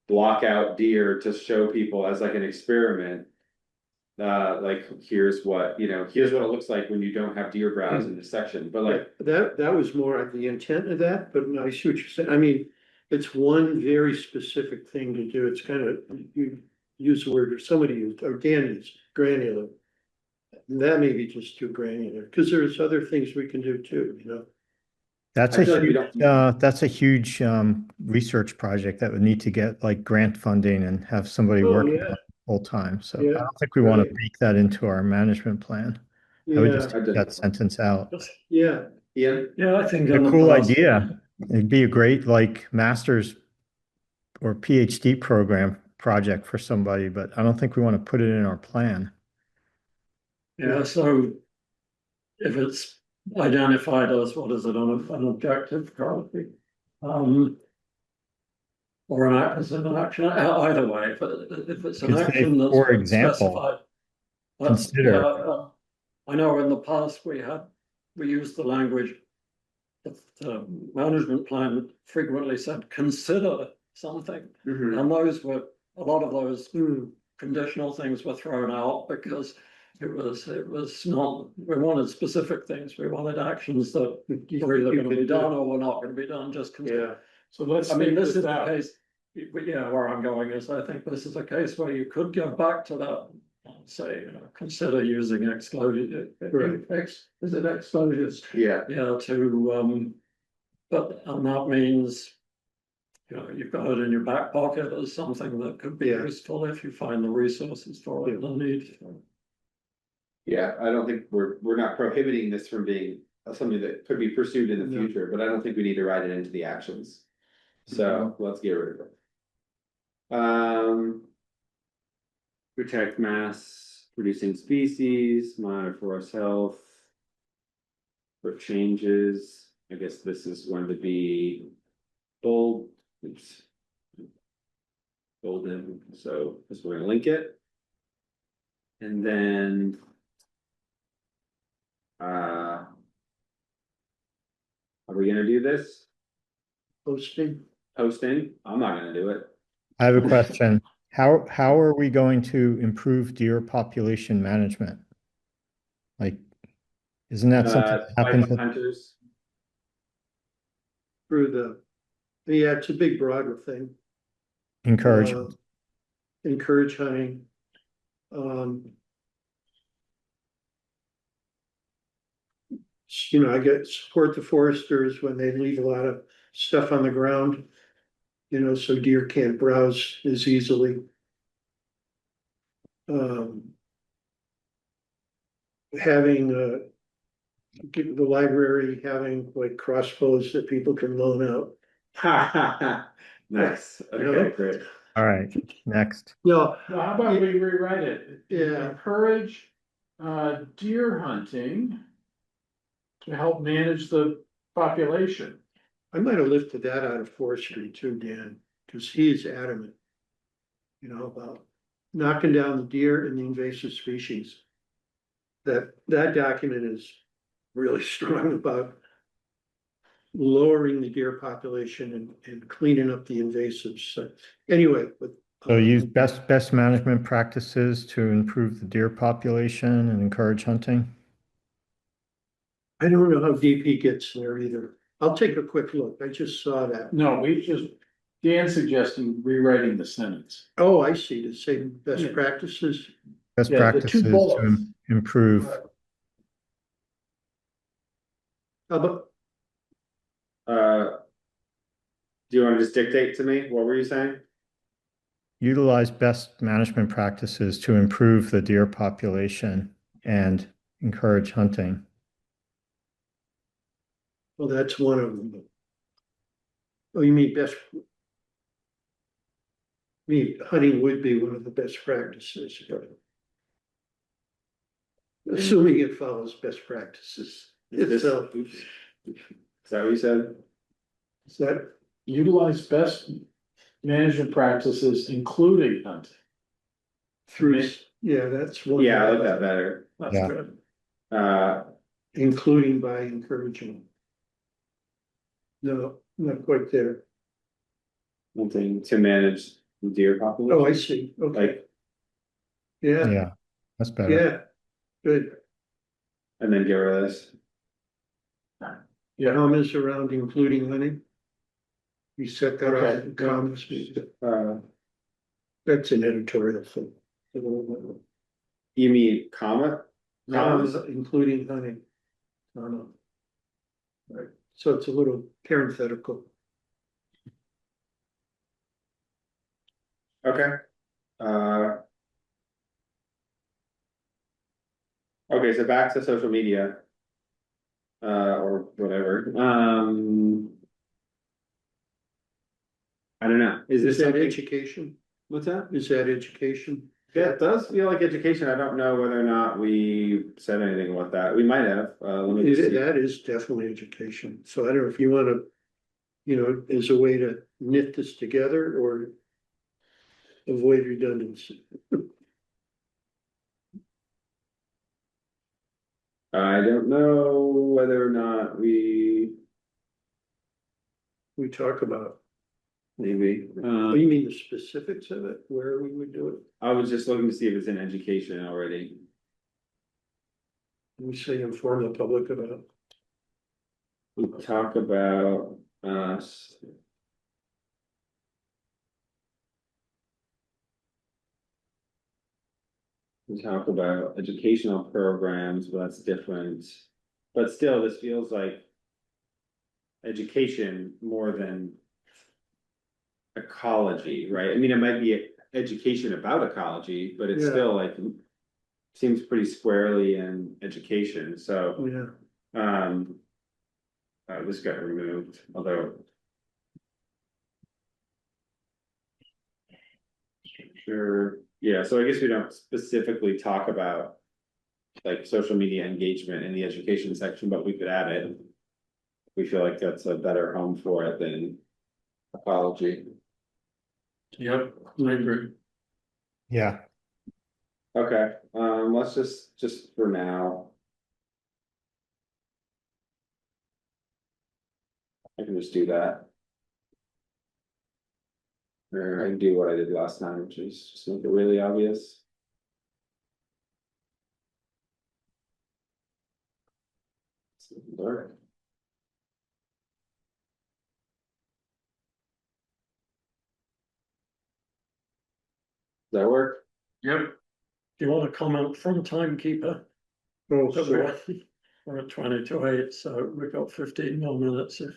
Block out deer to show people as like an experiment. Like here's what it looks like when you don't have deer browse in this section, but like. That was more of the intent of that, but I see what you're saying. I mean, it's one very specific thing to do. It's kind of, you use the word, or somebody used, or Dan used, granular. That may be just too granular, because there's other things we can do too. That's I a feel like we huge, don't- that's a huge research project that would need to get like grant funding and have somebody Oh, working yeah. on it full time. So Yeah, I don't think we want to right. bake that into our management plan. I would just Yeah, take that sentence out. yeah, Yeah, Yeah, I think. A in the cool past- idea. It'd be a great like master's or PhD program project for somebody, but I don't think we want to put it in our plan. Yeah, so if it's identified as, what is it, an objective currently? Or as an action, either way, if it's an Could say, action that's for been example, specified. consider. I know in the past we used the language the management plan frequently said, consider something. Mhm. And those were, a lot of those Hmm, conditional things were thrown out because it was not, we wanted specific things. We wanted actions that were either gonna be done or were not gonna be done, just consider. yeah, So let's I mean, take this is this the out. case, but yeah, where I'm going is, I think this is a case where you could go back to that. And say, consider using excluded, Right. Is it exposures? Yeah, yeah, but, and that means. You've got it in your back pocket as something that could be Yeah. useful if you find the resources for it, the need. yeah, I don't think we're not prohibiting this from being something that could be pursued in the No. future, but I don't think we need to write it into the actions. So let's get rid of it. Protect mass producing species, monitor forest health. For changes, I guess this is going to be bold, oops. Golden, so just we're gonna link it. And then. Are we gonna do this? posting. Posting? I'm not gonna do it. I have a question. How are we going to improve deer population management? Like, isn't that something that By happens? hunters, Through yeah, it's a big broader thing. Encourage, Encourage hunting. I get support the foresters when they leave a lot of stuff on the ground. So deer can't browse as easily. Having the library having like crossbows that people can loan out. nice, Yeah. okay, great. all right, next. Yeah, Well, how about we rewrite it? Yeah. Encourage deer hunting to help manage the population. I might have lifted that out of forestry too, Dan, because he is adamant. About knocking down the deer and the invasive species. That document is really strong about lowering the deer population and cleaning up the invasives. So anyway, but. So use best management practices to improve the deer population and encourage hunting. I don't know how deep he gets there either. I'll take a quick look. I just saw that. No, Dan's suggesting rewriting the sentence. Oh, I see. To say best Yeah. practices. Best Yeah, the two practices to bullets. improve. How about, Do you wanna just dictate to me? What were you saying? Utilize best management practices to improve the deer population and encourage hunting. well, that's one of them. Oh, you mean best? Hunting would be one of the best practices. Assuming it follows best practices. Is Itself. oops. Is that what you said? Is that, Utilize best management practices, including hunting. through, yeah, that's one. Yeah, I like that better. That's Yeah. good. Including by encouraging. No, not quite there. Something to manage the deer population. Oh, I see. Okay, Like, yeah, Yeah, that's better. yeah, good. and then get rid of this. Comments around including hunting. You set that Okay, up in comments. That's an editorial thing. You mean comma? Commas? Including hunting. Right, so it's a little parenthetical. Okay. Okay, so back to social media. Or whatever, I don't know, is this Is that something, education? what's that? Is that education? Yeah, it does feel like education, I don't know whether or not we said anything about that, we might have, let me just see. That is definitely education. So I don't know if you wanna, as a way to knit this together or avoid redundancy. I don't know whether or not we we talk about? maybe. Oh, you mean the specifics of it, where we would do it? I was just looking to see if it's in education already. We say inform the public about. We talk about, we talk about educational programs, but that's different. But still, this feels like education more than ecology, right? I mean, it might be education about ecology, but it's Yeah. still like seems pretty squarely in education, so Yeah, this got removed, although sure, yeah, so I guess we don't specifically talk about like social media engagement in the education section, but we could add it. We feel like that's a better home for it than ecology. Yep, I agree. Yeah, Okay, let's just for now. I can just do that. Or I can do what I did last time, which is just make it really obvious. Dark. Does that work? Yep. Do you want to comment from timekeeper? oh, So sure, we're at 20 to 8, so we've got 15 more minutes of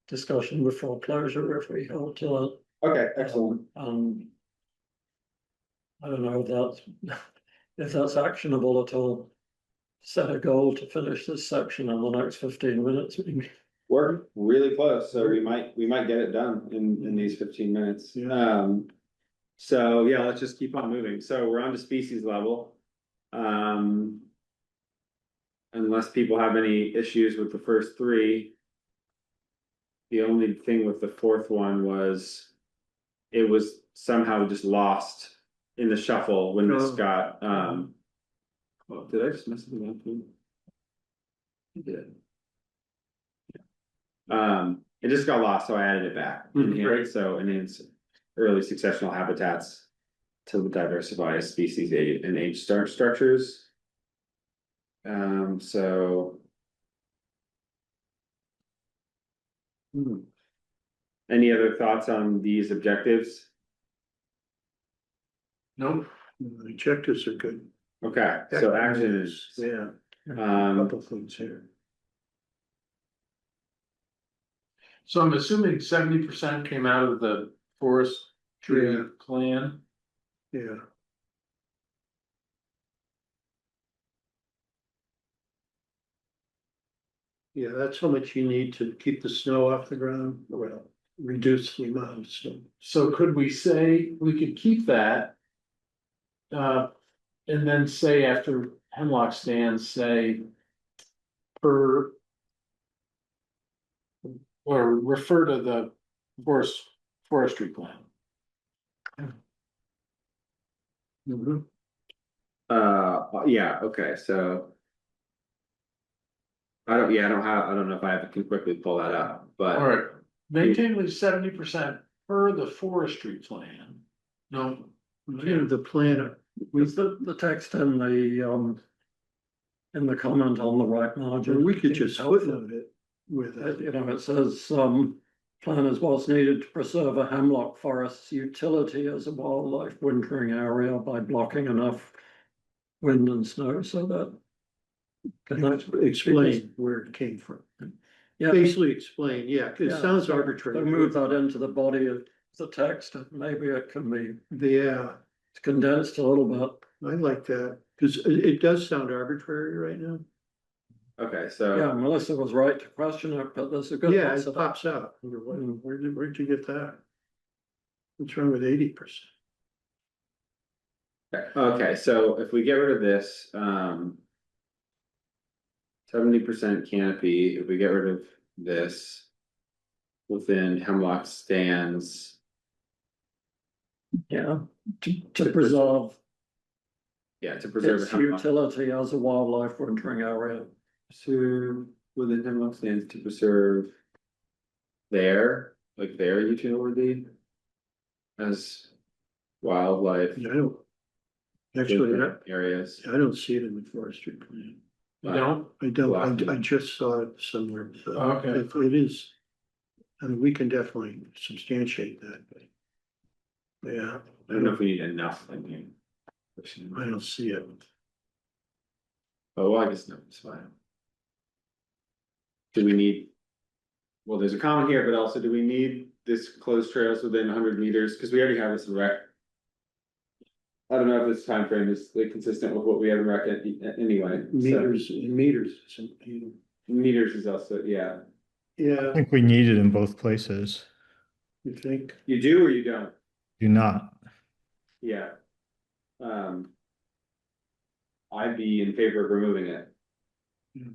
discussion before closure if we hold to Okay, that. excellent. I don't know if that's actionable at all. Set a goal to finish this section in the next 15 minutes. We're really close, so we might get it done in these 15 minutes. Yeah. So yeah, let's just keep on moving. So we're on to species level. Unless people have any issues with the first three. The only thing with the fourth one was it was somehow just lost in the shuffle when this Oh. got, well, did I just mess it up? I did. It just got lost, so I added it back in here, Great. so it needs early successional habitats to diversify species age and age structures. So. Any other thoughts on these objectives? Nope. the objectives are good. Okay, so action is, Yeah, um, couple things here. So I'm assuming 70% came out of the forestry Yeah. plan. Yeah. Yeah, that's how much you need to keep the snow off the ground, well, reduce the amount of snow. So could we say, we could keep that? And then say after hemlock stands, say. Per. Or refer to the forestry plan. Mhm. yeah, okay, so. I don't know if I can quickly pull that up, but. Alright, maintain at least 70% per the forestry plan. No. Yeah, the plan, With the text in the comment on the right margin. we could seems just helpful. footnote it with it. You know, it says, plan is what's needed to preserve a hemlock forest's utility as a wildlife wintering area by blocking enough wind and snow so that. Explain where it came from. Yeah. Basically explain, yeah, 'cause it Yeah, sounds so arbitrary. move that into the body of the text, and maybe it can be Yeah, condensed a little bit. I like that, cause it does sound arbitrary right now. Okay, so. Yeah, Melissa was right to question it, but there's a good. Yeah, answer. it pops out. Where'd you get that? What's wrong with 80%? Okay, so if we get rid of this, 70% canopy, if we get rid of this. Within hemlock stands, Yeah, to preserve yeah, to preserve. its hemlock- utility as a wildlife wintering area. Preserve within hemlock stands to preserve. There, like their utility. As wildlife. I don't. Actually, Areas. I don't see it in the forestry plan. You don't? I just saw it somewhere. So Okay. if it is, I mean, we can definitely substantiate that, but. Yeah, I don't know if we need enough, I mean. I don't see it. Oh, well, I guess no, it's fine. Do we need? Well, there's a comment here, but also do we need this closed trails within 100 meters? Cause we already have this in rec. I don't know if this time frame is like consistent with what we have in rec anyway. So Meters. meters is also, yeah. I Yeah, think we need it in both places. you think? You do or you don't? Do not. Yeah. I'd be in favor of removing it. It's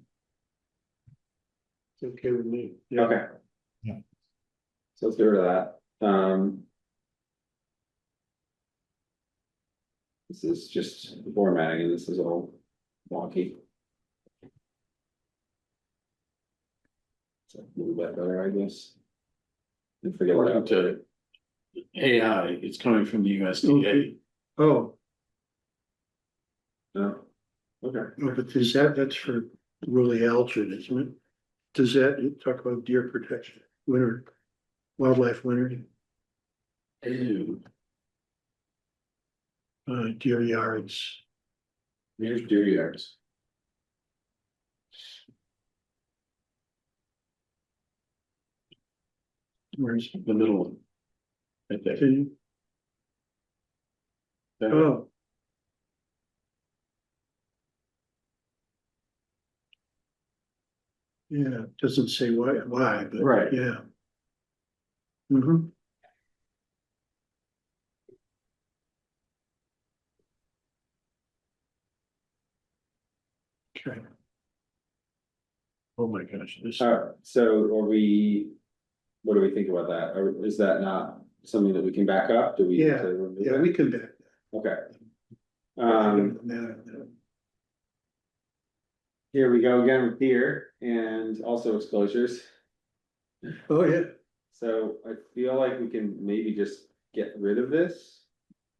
okay with me. Yeah. Okay. Yeah. So let's get rid of that. This is just formatting and this is all wonky. So a little bit better, I guess. And forget what According to AI, it's coming from the USDA. Okay. Oh, No. Okay. no, but that's for Woolly Algid, isn't it? Does that talk about deer protection, wildlife winter, Ew. deer yards? Here's deer yards. Where's, The middle one. Right there. oh. Yeah, it doesn't say why, but. Right. Yeah. Mm-hmm. Okay. Oh my gosh, this. So are we, what do we think about that? Or is that not something that we can back up? Do we? need Yeah, to remove Yeah, it? we can back. Okay. that. Here we go again with deer and also exposures. Oh, yeah, So I feel like we can maybe just get rid of this.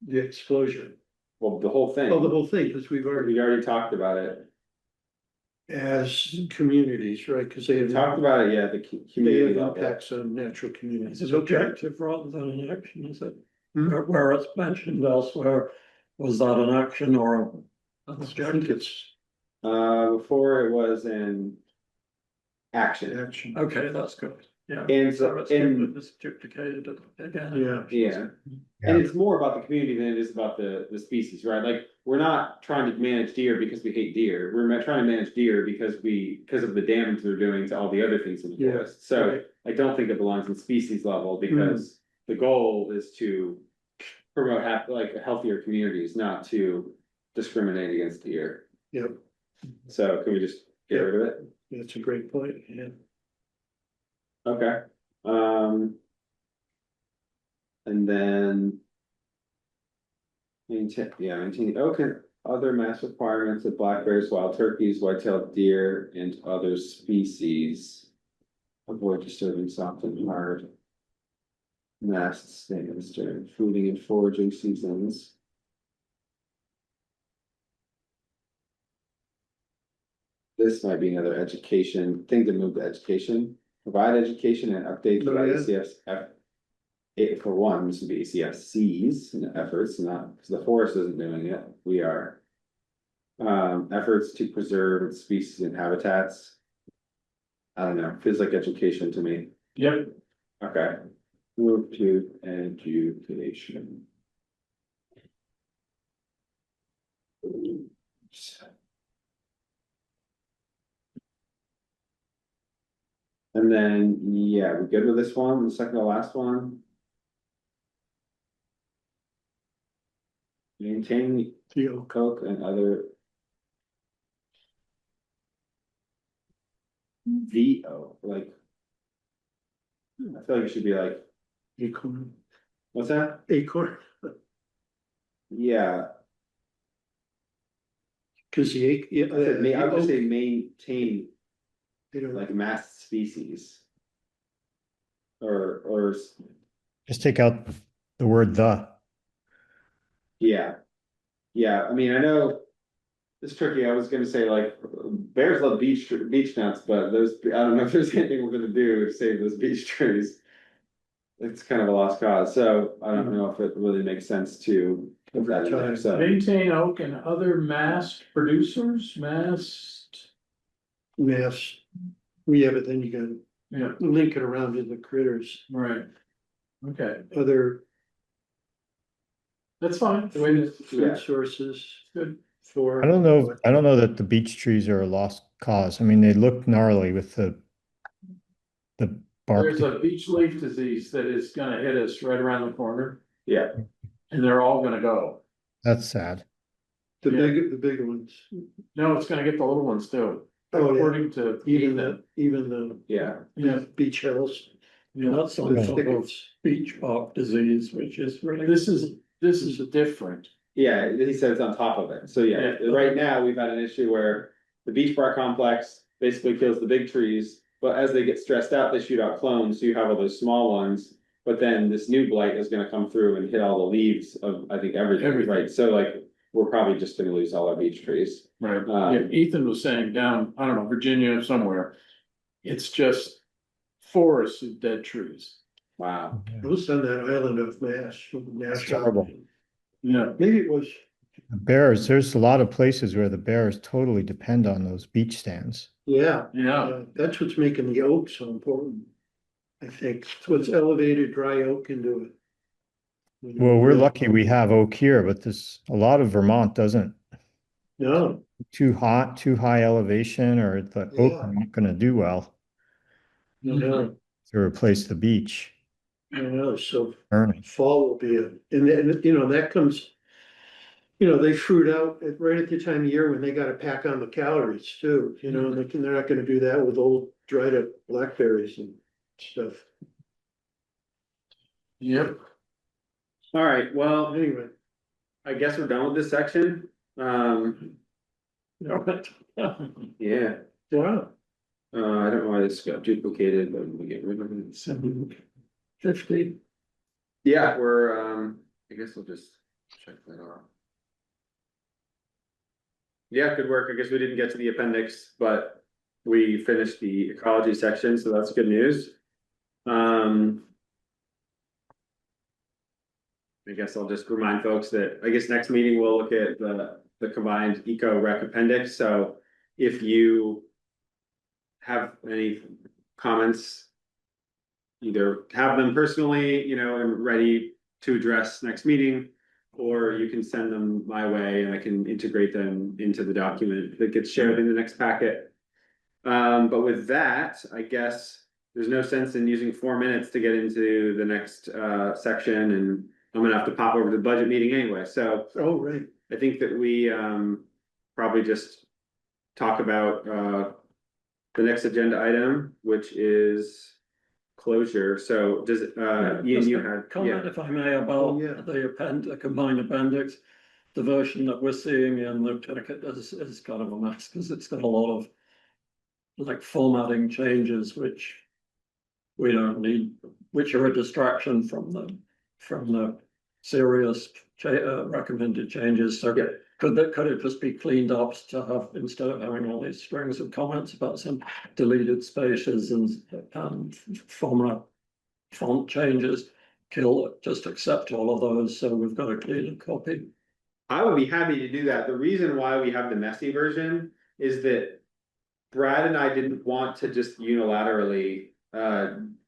the explosion. Well, the whole thing. Oh, the whole thing, because we've already, We already talked about it. as communities, right, because they We have. talked about it, yeah, the They community have level. impacts on natural It's communities. an Okay. objective rather than an action, is it? Hmm? Where it's mentioned elsewhere, was that an action or an I think objective? it's Before it was an action. action. Okay, that's good, yeah. And So so, it's and it's duplicated again. Yeah. yeah. And it's more about the community than it is about the species, right? Like, we're not trying to manage deer because we hate deer. We're trying to manage deer because of the damage they're doing to all the other things in the Yeah, forest. So right. I don't think it belongs in species level because the goal is to promote like healthier communities, not to discriminate against deer. Yep, So can we just get rid of it? that's a great point, yeah. Okay. And then. Maintain, okay, other mass requirements of black bears, wild turkeys, white-tailed deer, and other species. Avoid disturbing soft and hard. Mast stands during fooding and foraging seasons. This might be another education, thing to move to education, provide education and updates Oh, about yeah. ACF's. For one, this would be ACFC's efforts, not, because the forest isn't doing it, we are. Efforts to preserve species and habitats. I don't know, feels like education to me. Yep. Okay. Move to education. And then, yeah, we good with this one, the second to last one? Maintain Theo, coke and other. VO, like. I feel like it should be like, acorn, what's that? acorn, Yeah, because I would just say maintain they don't, like mass species. or, Just take out the word the. yeah. Yeah, I mean, I know it's tricky. I was gonna say like bears love beech nuts, but those, I don't know if there's anything we're gonna do to save those beech trees. It's kind of a lost cause, so I don't know if it really makes sense to put that in there, so. Maintain oak and other mast producers, mast, Mass. Yeah, but then you yeah, gotta link it around to the critters, right. Okay, other that's fine, the way it is, Yeah. food sources good. for. I don't know that the beech trees are a lost cause. I mean, they look gnarly with the bark. There's a beech leaf disease that is gonna hit us right around the corner, Yeah, and they're all gonna go. That's sad. The Yeah. the big ones. No, it's gonna get the little ones too, Oh, yeah. according to Ethan. Even the yeah, Yeah, beach hills. yeah, That's some The sort of thickets. beach bark disease, which is really. this is different. yeah, he said it's on top of it, so yeah, Yeah. right now, we've had an issue where the beech bark complex basically kills the big trees. But as they get stressed out, they shoot out clones, so you have all those small ones, but then this new blight is gonna come through and hit all the leaves of, I think, everything, Everything. right? So like, we're probably just gonna lose all our beech trees. Right, Um, yeah, Ethan was saying down, I don't know, Virginia somewhere, it's just forests of dead trees. Wow, It was on that island of Mass. terrible. Yeah, Maybe it was, The bears, there's a lot of places where the bears totally depend on those beach stands. yeah. yeah, That's what's making the oak so important. I think it's what's elevated dry oak into it. Well, we're lucky we have oak here, but this, a lot of Vermont doesn't. No, Too hot, too high elevation, or the oak Yeah. are not gonna do well no, to replace the beach. no, so Burning. fall will be and then, that comes. They fruit out right at the time of year when they gotta pack on the calories too, and they're not gonna do that with old dried up blackberries and stuff. yep. all right, well, Anyway, I guess we're done with this section, yeah, wow, I don't know why this got duplicated, but we get rid of it. 750. Yeah, I guess we'll just check that off. Yeah, good work. I guess we didn't get to the appendix, but we finished the ecology section, so that's good news. I guess I'll just remind folks that, I guess next meeting, we'll look at the combined eco rec appendix, so if you have any comments, either have them personally, and ready to address next meeting, or you can send them my way and I can integrate them into the document that gets shared in the next packet. But with that, I guess there's no sense in using 4 minutes to get into the next section, and I'm gonna have to pop over to the budget meeting anyway, so oh, right, I think that we probably just talk about the next agenda item, which is closure. So does Ian, Just you a had, comment, yeah, if I may, about Oh, yeah. the combined appendix. The version that we're seeing in the ticket is kind of a mess, because it's got a lot of like formatting changes, which we don't need, which are a distraction from the serious recommended changes. So Yeah. could it just be cleaned up to have, instead of having all these strings of comments about some deleted spaces and font changes, just accept all of those, so we've got a clean copy. I would be happy to do that. The reason why we have the messy version is that Brad and I didn't want to just unilaterally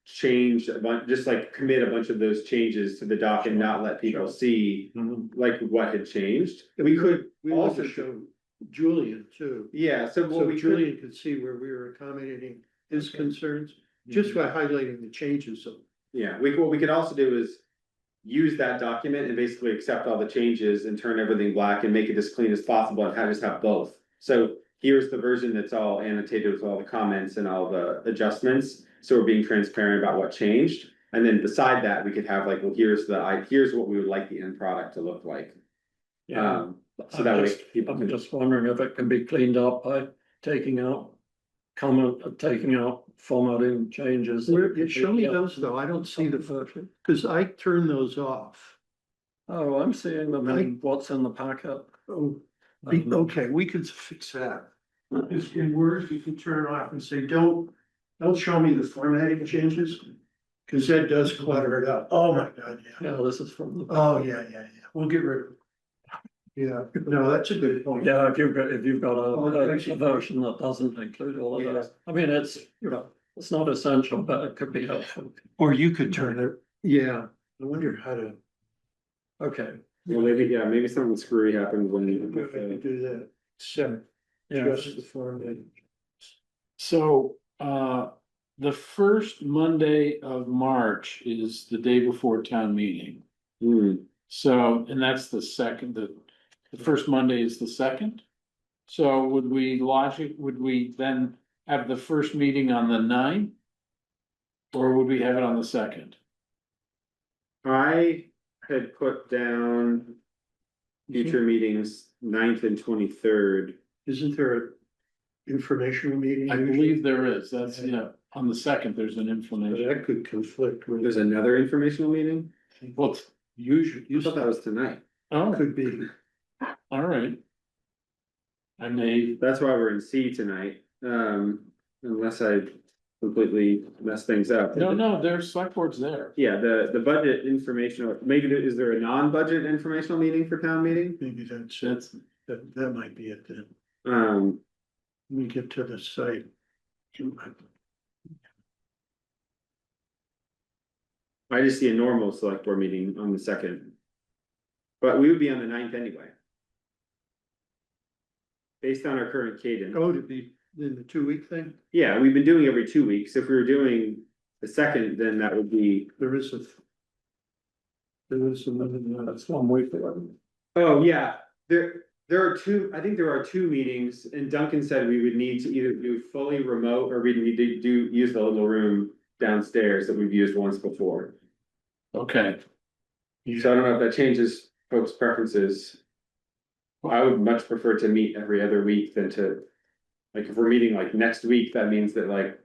change a bunch, just like commit a bunch of those changes to the doc and not let people see like what had changed. We could we also also show Julian too. yeah, so what So we could, Julian could see where we were accommodating his concerns, just by highlighting the changes of. yeah, what we could also do is use that document and basically accept all the changes and turn everything black and make it as clean as possible and just have both. So here's the version that's all annotated with all the comments and all the adjustments. So we're being transparent about what changed. And then beside that, we could have like, well, here's what we would like the end product to look like. So that way people I'm can, just wondering if it can be cleaned up by taking out comment of taking out formatting changes. Show me those though, I don't see the, version. because I turn those off. Oh, I'm seeing them I- in what's in the packet. Oh, Um, okay, we could fix that. Because in Word, you can turn it off and say, don't show me the formatting changes. Cause that does clutter it up. Oh my God, yeah. Yeah, this is from the. Oh, yeah, we'll get rid of it. Yeah, no, that's a good point. Yeah, if you've got Oh, a actually- version that doesn't include all of Yeah. those. I mean, it's, it's not essential, but it could be helpful. Or you could turn it, yeah, I wonder how to. Okay, Well, maybe something screwy happened when If I could you. do that, set, yeah, just the formatting. So, the first Monday of March is the day before town meeting. So, and that's the second, the first Monday is the second. So would we then have the first meeting on the 9th? Or would we have it on the second? I had put down future meetings 9th and 23rd. Isn't there an informational meeting? I believe there is, that's, yeah, on the second, there's an information. That could conflict with. There's another informational meeting? Well, it's Usually, I thought that was tonight. oh, could be. all right. I may, That's why we're in C tonight, unless I completely mess things up. no, there's select boards there. Yeah, the budget informational, is there a non-budget informational meeting for town meeting? Maybe that might be it then. Um, Let me get to the site. I just see a normal select board meeting on the second. But we would be on the 9th anyway. Based on our current cadence. Oh, to be in the 2 week thing? Yeah, we've been doing every 2 weeks. If we were doing the second, then that would be, There is another, that's 1 week ago. oh, yeah, there are two, I think there are 2 meetings, and Duncan said we would need to either do fully remote or we'd need to use the little room downstairs that we've used once before. Okay, So I don't know if that changes folks' preferences. I would much prefer to meet every other week than to, like, if we're meeting like next week, that means that like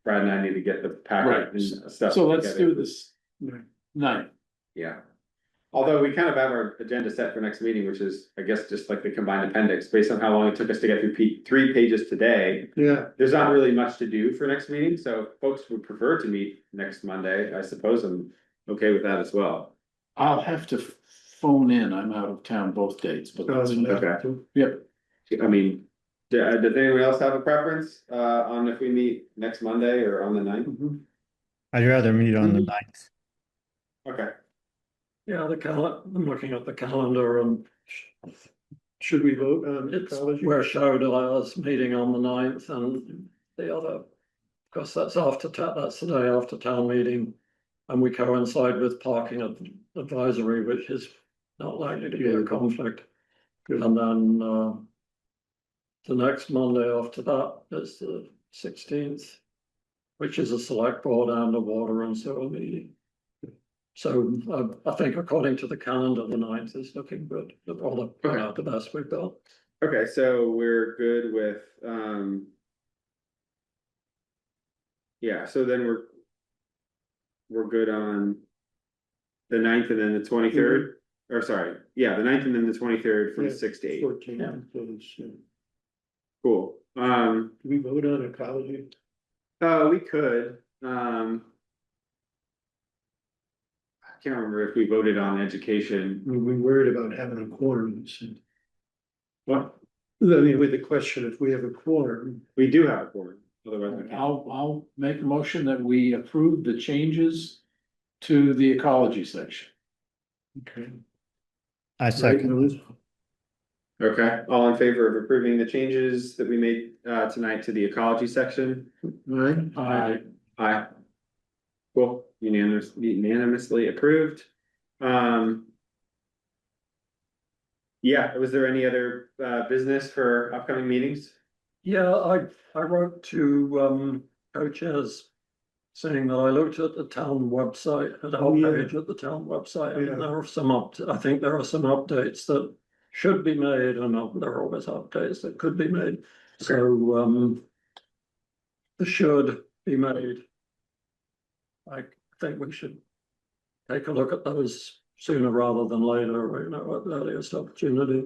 Brad and I need to get the packet Right. and stuff. so let's together. do this 9th. Yeah. Although we kind of have our agenda set for next meeting, which is, I guess, just like the combined appendix, based on how long it took us to get through 3 pages today. yeah, There's not really much to do for next meeting, so if folks would prefer to meet next Monday, I suppose I'm okay with that as well. I'll have to phone in, I'm out of town both dates, but that's, Okay. yep. I mean, does anyone else have a preference, on if we meet next Monday or on the 9th? mhm. I'd rather meet on the 9th. Okay, Yeah, I'm looking at the calendar and Should we vote on it's, ecology? we're showed as meeting on the 9th and the other. Of course, that's that's the day after town meeting. And we coincide with parking advisory, which is not likely to be a conflict. Good. And then, the next Monday after that is the 16th, which is a select board and a water and sewer meeting. So I think according to the calendar, the 9th is looking good, or the best we've got. okay, so we're good with, yeah, so then we're good on the 9th and then the 23rd, or sorry, yeah, the 9th and then the 23rd from Yeah, 6 to 8. 14. Yeah. Cool, Do we vote on ecology? we could, I can't remember if we voted on education. We worried about having a quorum. So- What? I mean, with the question, if we have a quorum, We do have a quorum, otherwise we can't. I'll make a motion that we approve the changes to the ecology section. okay. I second. Right, Okay, all in favor of approving the changes that we made tonight to the ecology section? right, Aye. Cool, unanimously approved. Yeah, was there any other business for upcoming meetings? Yeah, I wrote to co-chairs saying that I looked at the town website, at our Yeah. page at the town website, Yeah. and there are I think there are some updates that should be made, and there are always updates that could be made. So should be made. I think we should take a look at those sooner rather than later, you know, at the earliest opportunity.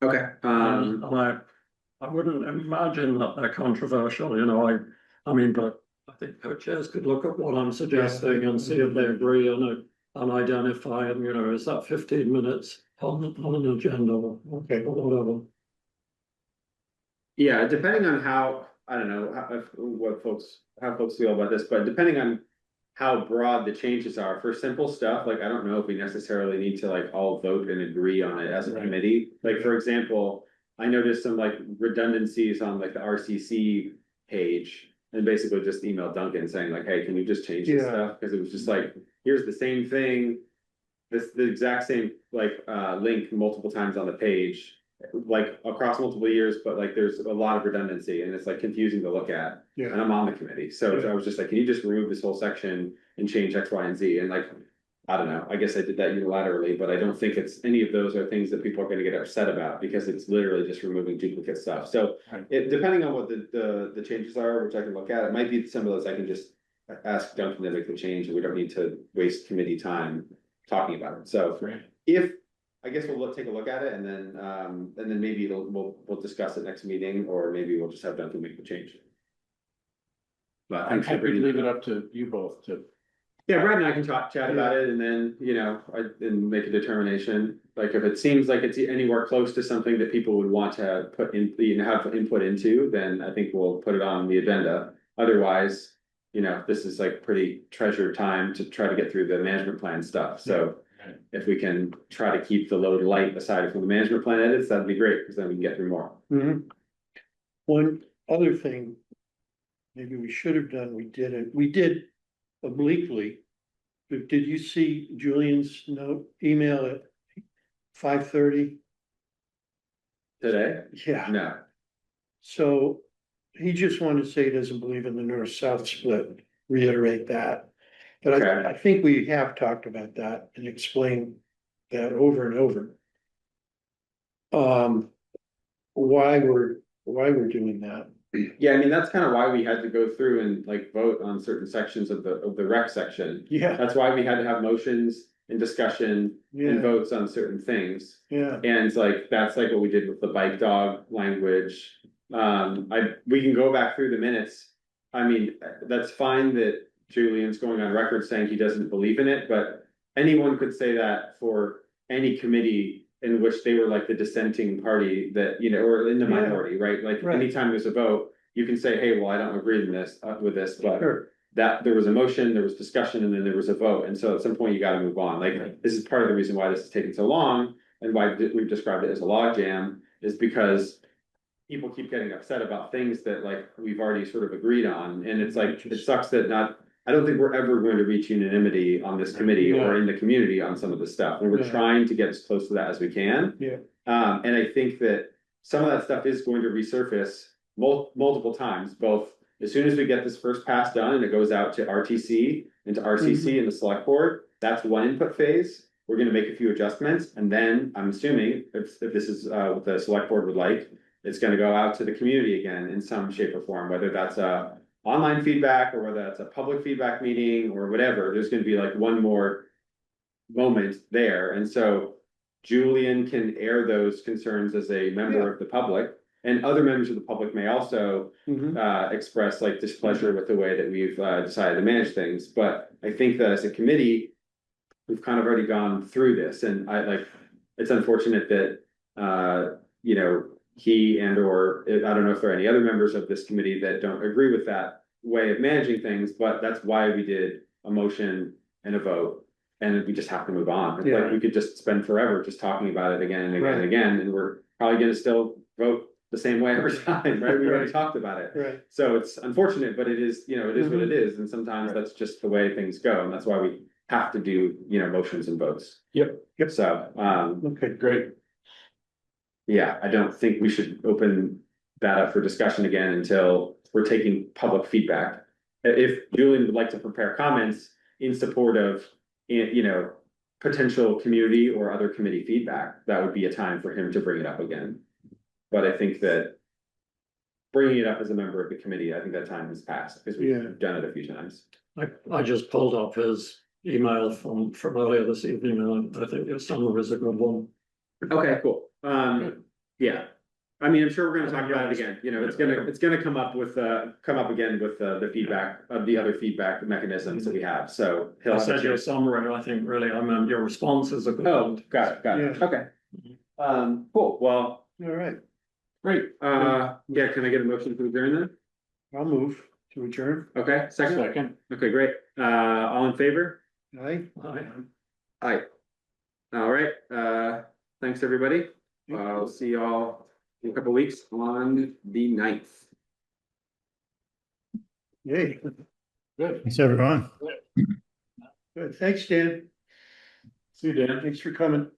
Okay, And I wouldn't imagine that they're controversial, you know, I mean, but I think co-chairs could look at what I'm suggesting and see if they agree and identify, and, you know, is that 15 minutes on an agenda or whatever. yeah, depending on how, I don't know, how folks feel about this, but depending on how broad the changes are, for simple stuff, like, I don't know if we necessarily need to like all vote and agree on it as a committee. Like, for example, I noticed some like redundancies on like the RCC page, and basically just emailed Duncan saying like, hey, can we just change this stuff? Because it was just like, here's the same thing, the exact same like link multiple times on the page, like across multiple years, but like there's a lot of redundancy and it's like confusing to look at. And I'm on the committee, so I was just like, can you just remove this whole section and change X, Y, and Z? And like, I don't know, I guess I did that unilaterally, but I don't think it's any of those are things that people are gonna get upset about, because it's literally just removing duplicate stuff. So depending on what the changes are, which I can look at, it might be some of those I can just ask Duncan to make the change, and we don't need to waste committee time talking about it. So if, I guess we'll take a look at it, and then maybe we'll discuss it next meeting, or maybe we'll just have Duncan make the change. But I'm happy to leave it up to you both to. Yeah, Brad and I can chat about it, and then, you know, and make a determination. Like, if it seems like it's anywhere close to something that people would want to put in, you know, have input into, then I think we'll put it on the agenda. Otherwise, you know, this is like pretty treasured time to try to get through the management plan stuff. So if we can try to keep the load light aside from the management plan edits, that'd be great, because then we can get through more. One other thing, maybe we should have done, we did obliquely. But did you see Julian's email at 5:30? Today? Yeah. No. So he just wanted to say he doesn't believe in the north-south split, reiterate that. But Okay. I think we have talked about that and explained that over and over. Why we're doing that. Yeah, I mean, that's kind of why we had to go through and like vote on certain sections of the rec section. Yeah, That's why we had to have motions and discussion and yeah, votes on certain things. yeah, And like, that's like what we did with the bike dog language. We can go back through the minutes. I mean, that's fine that Julian's going on record saying he doesn't believe in it, but anyone could say that for any committee in which they were like the dissenting party, that, you know, or in the Yeah. minority, right? Like, Right. anytime there's a vote, you can say, hey, well, I don't agree with this, but sure, that there was a motion, there was discussion, and then there was a vote. And so at some point you gotta move on. Like, this is part of the reason why this is taking so long, and why we've described it as a log jam, is because people keep getting upset about things that like we've already sort of agreed on. And it's like, it sucks that I don't think we're ever going to reach unanimity on this committee or in the community on some of this stuff. And we're Yeah. trying to get as close to that as we can. Yeah. And I think that some of that stuff is going to resurface multiple times, both as soon as we get this first pass done and it goes out to RTC and to RCC and the select board. That's one input phase. We're gonna make a few adjustments, and then I'm assuming if this is what the select board would like, it's gonna go out to the community again in some shape or form, whether that's online feedback or whether that's a public feedback meeting or whatever. There's gonna be like one more moment there. And so Julian can air those concerns as a member of the public, and other members of the public may also express like displeasure with the way that we've decided to manage things. But I think that as a committee, we've kind of already gone through this, and it's unfortunate that you know, he or I don't know if there are any other members of this committee that don't agree with that way of managing things, but that's why we did a motion and a vote, and we just have to move on. Yeah. Like, we could just spend forever just talking about it again and again and Right. again, and we're probably gonna still vote the same way every time, right? We already Right. talked about it. right, So it's unfortunate, but it is, you know, it is what it is, and sometimes Right. that's just the way things go, and that's why we have to do, you know, motions and votes. Yep. So, okay, Great. yeah, I don't think we should open that up for discussion again until we're taking public feedback. If Julian would like to prepare comments in support of, you know, potential community or other committee feedback, that would be a time for him to bring it up again. But I think that bringing it up as a member of the committee, I think that time has passed, because Yeah. we've done it a few times. I just pulled up his email from earlier this evening, and I think your summary is a good one. Okay, cool. Yeah. I mean, I'm sure we're gonna talk about it again, you know, it's gonna come up again with the feedback of the other feedback mechanisms that we have, so. he'll I have a said your chance- summre, I think really, I meant your response is a good Oh, one. got it, Yeah. okay. Cool, well, All right, great, yeah, can I get a motion to adjourn then? I'll move to adjourn. Okay, second, Second. okay, great, all in favor? Aye. Aye. All right, thanks, everybody. I'll see y'all in a couple weeks on the 9th. Yay, Good. Thanks, everyone. good. Thanks, Dan. See you, Dan. Thanks for coming.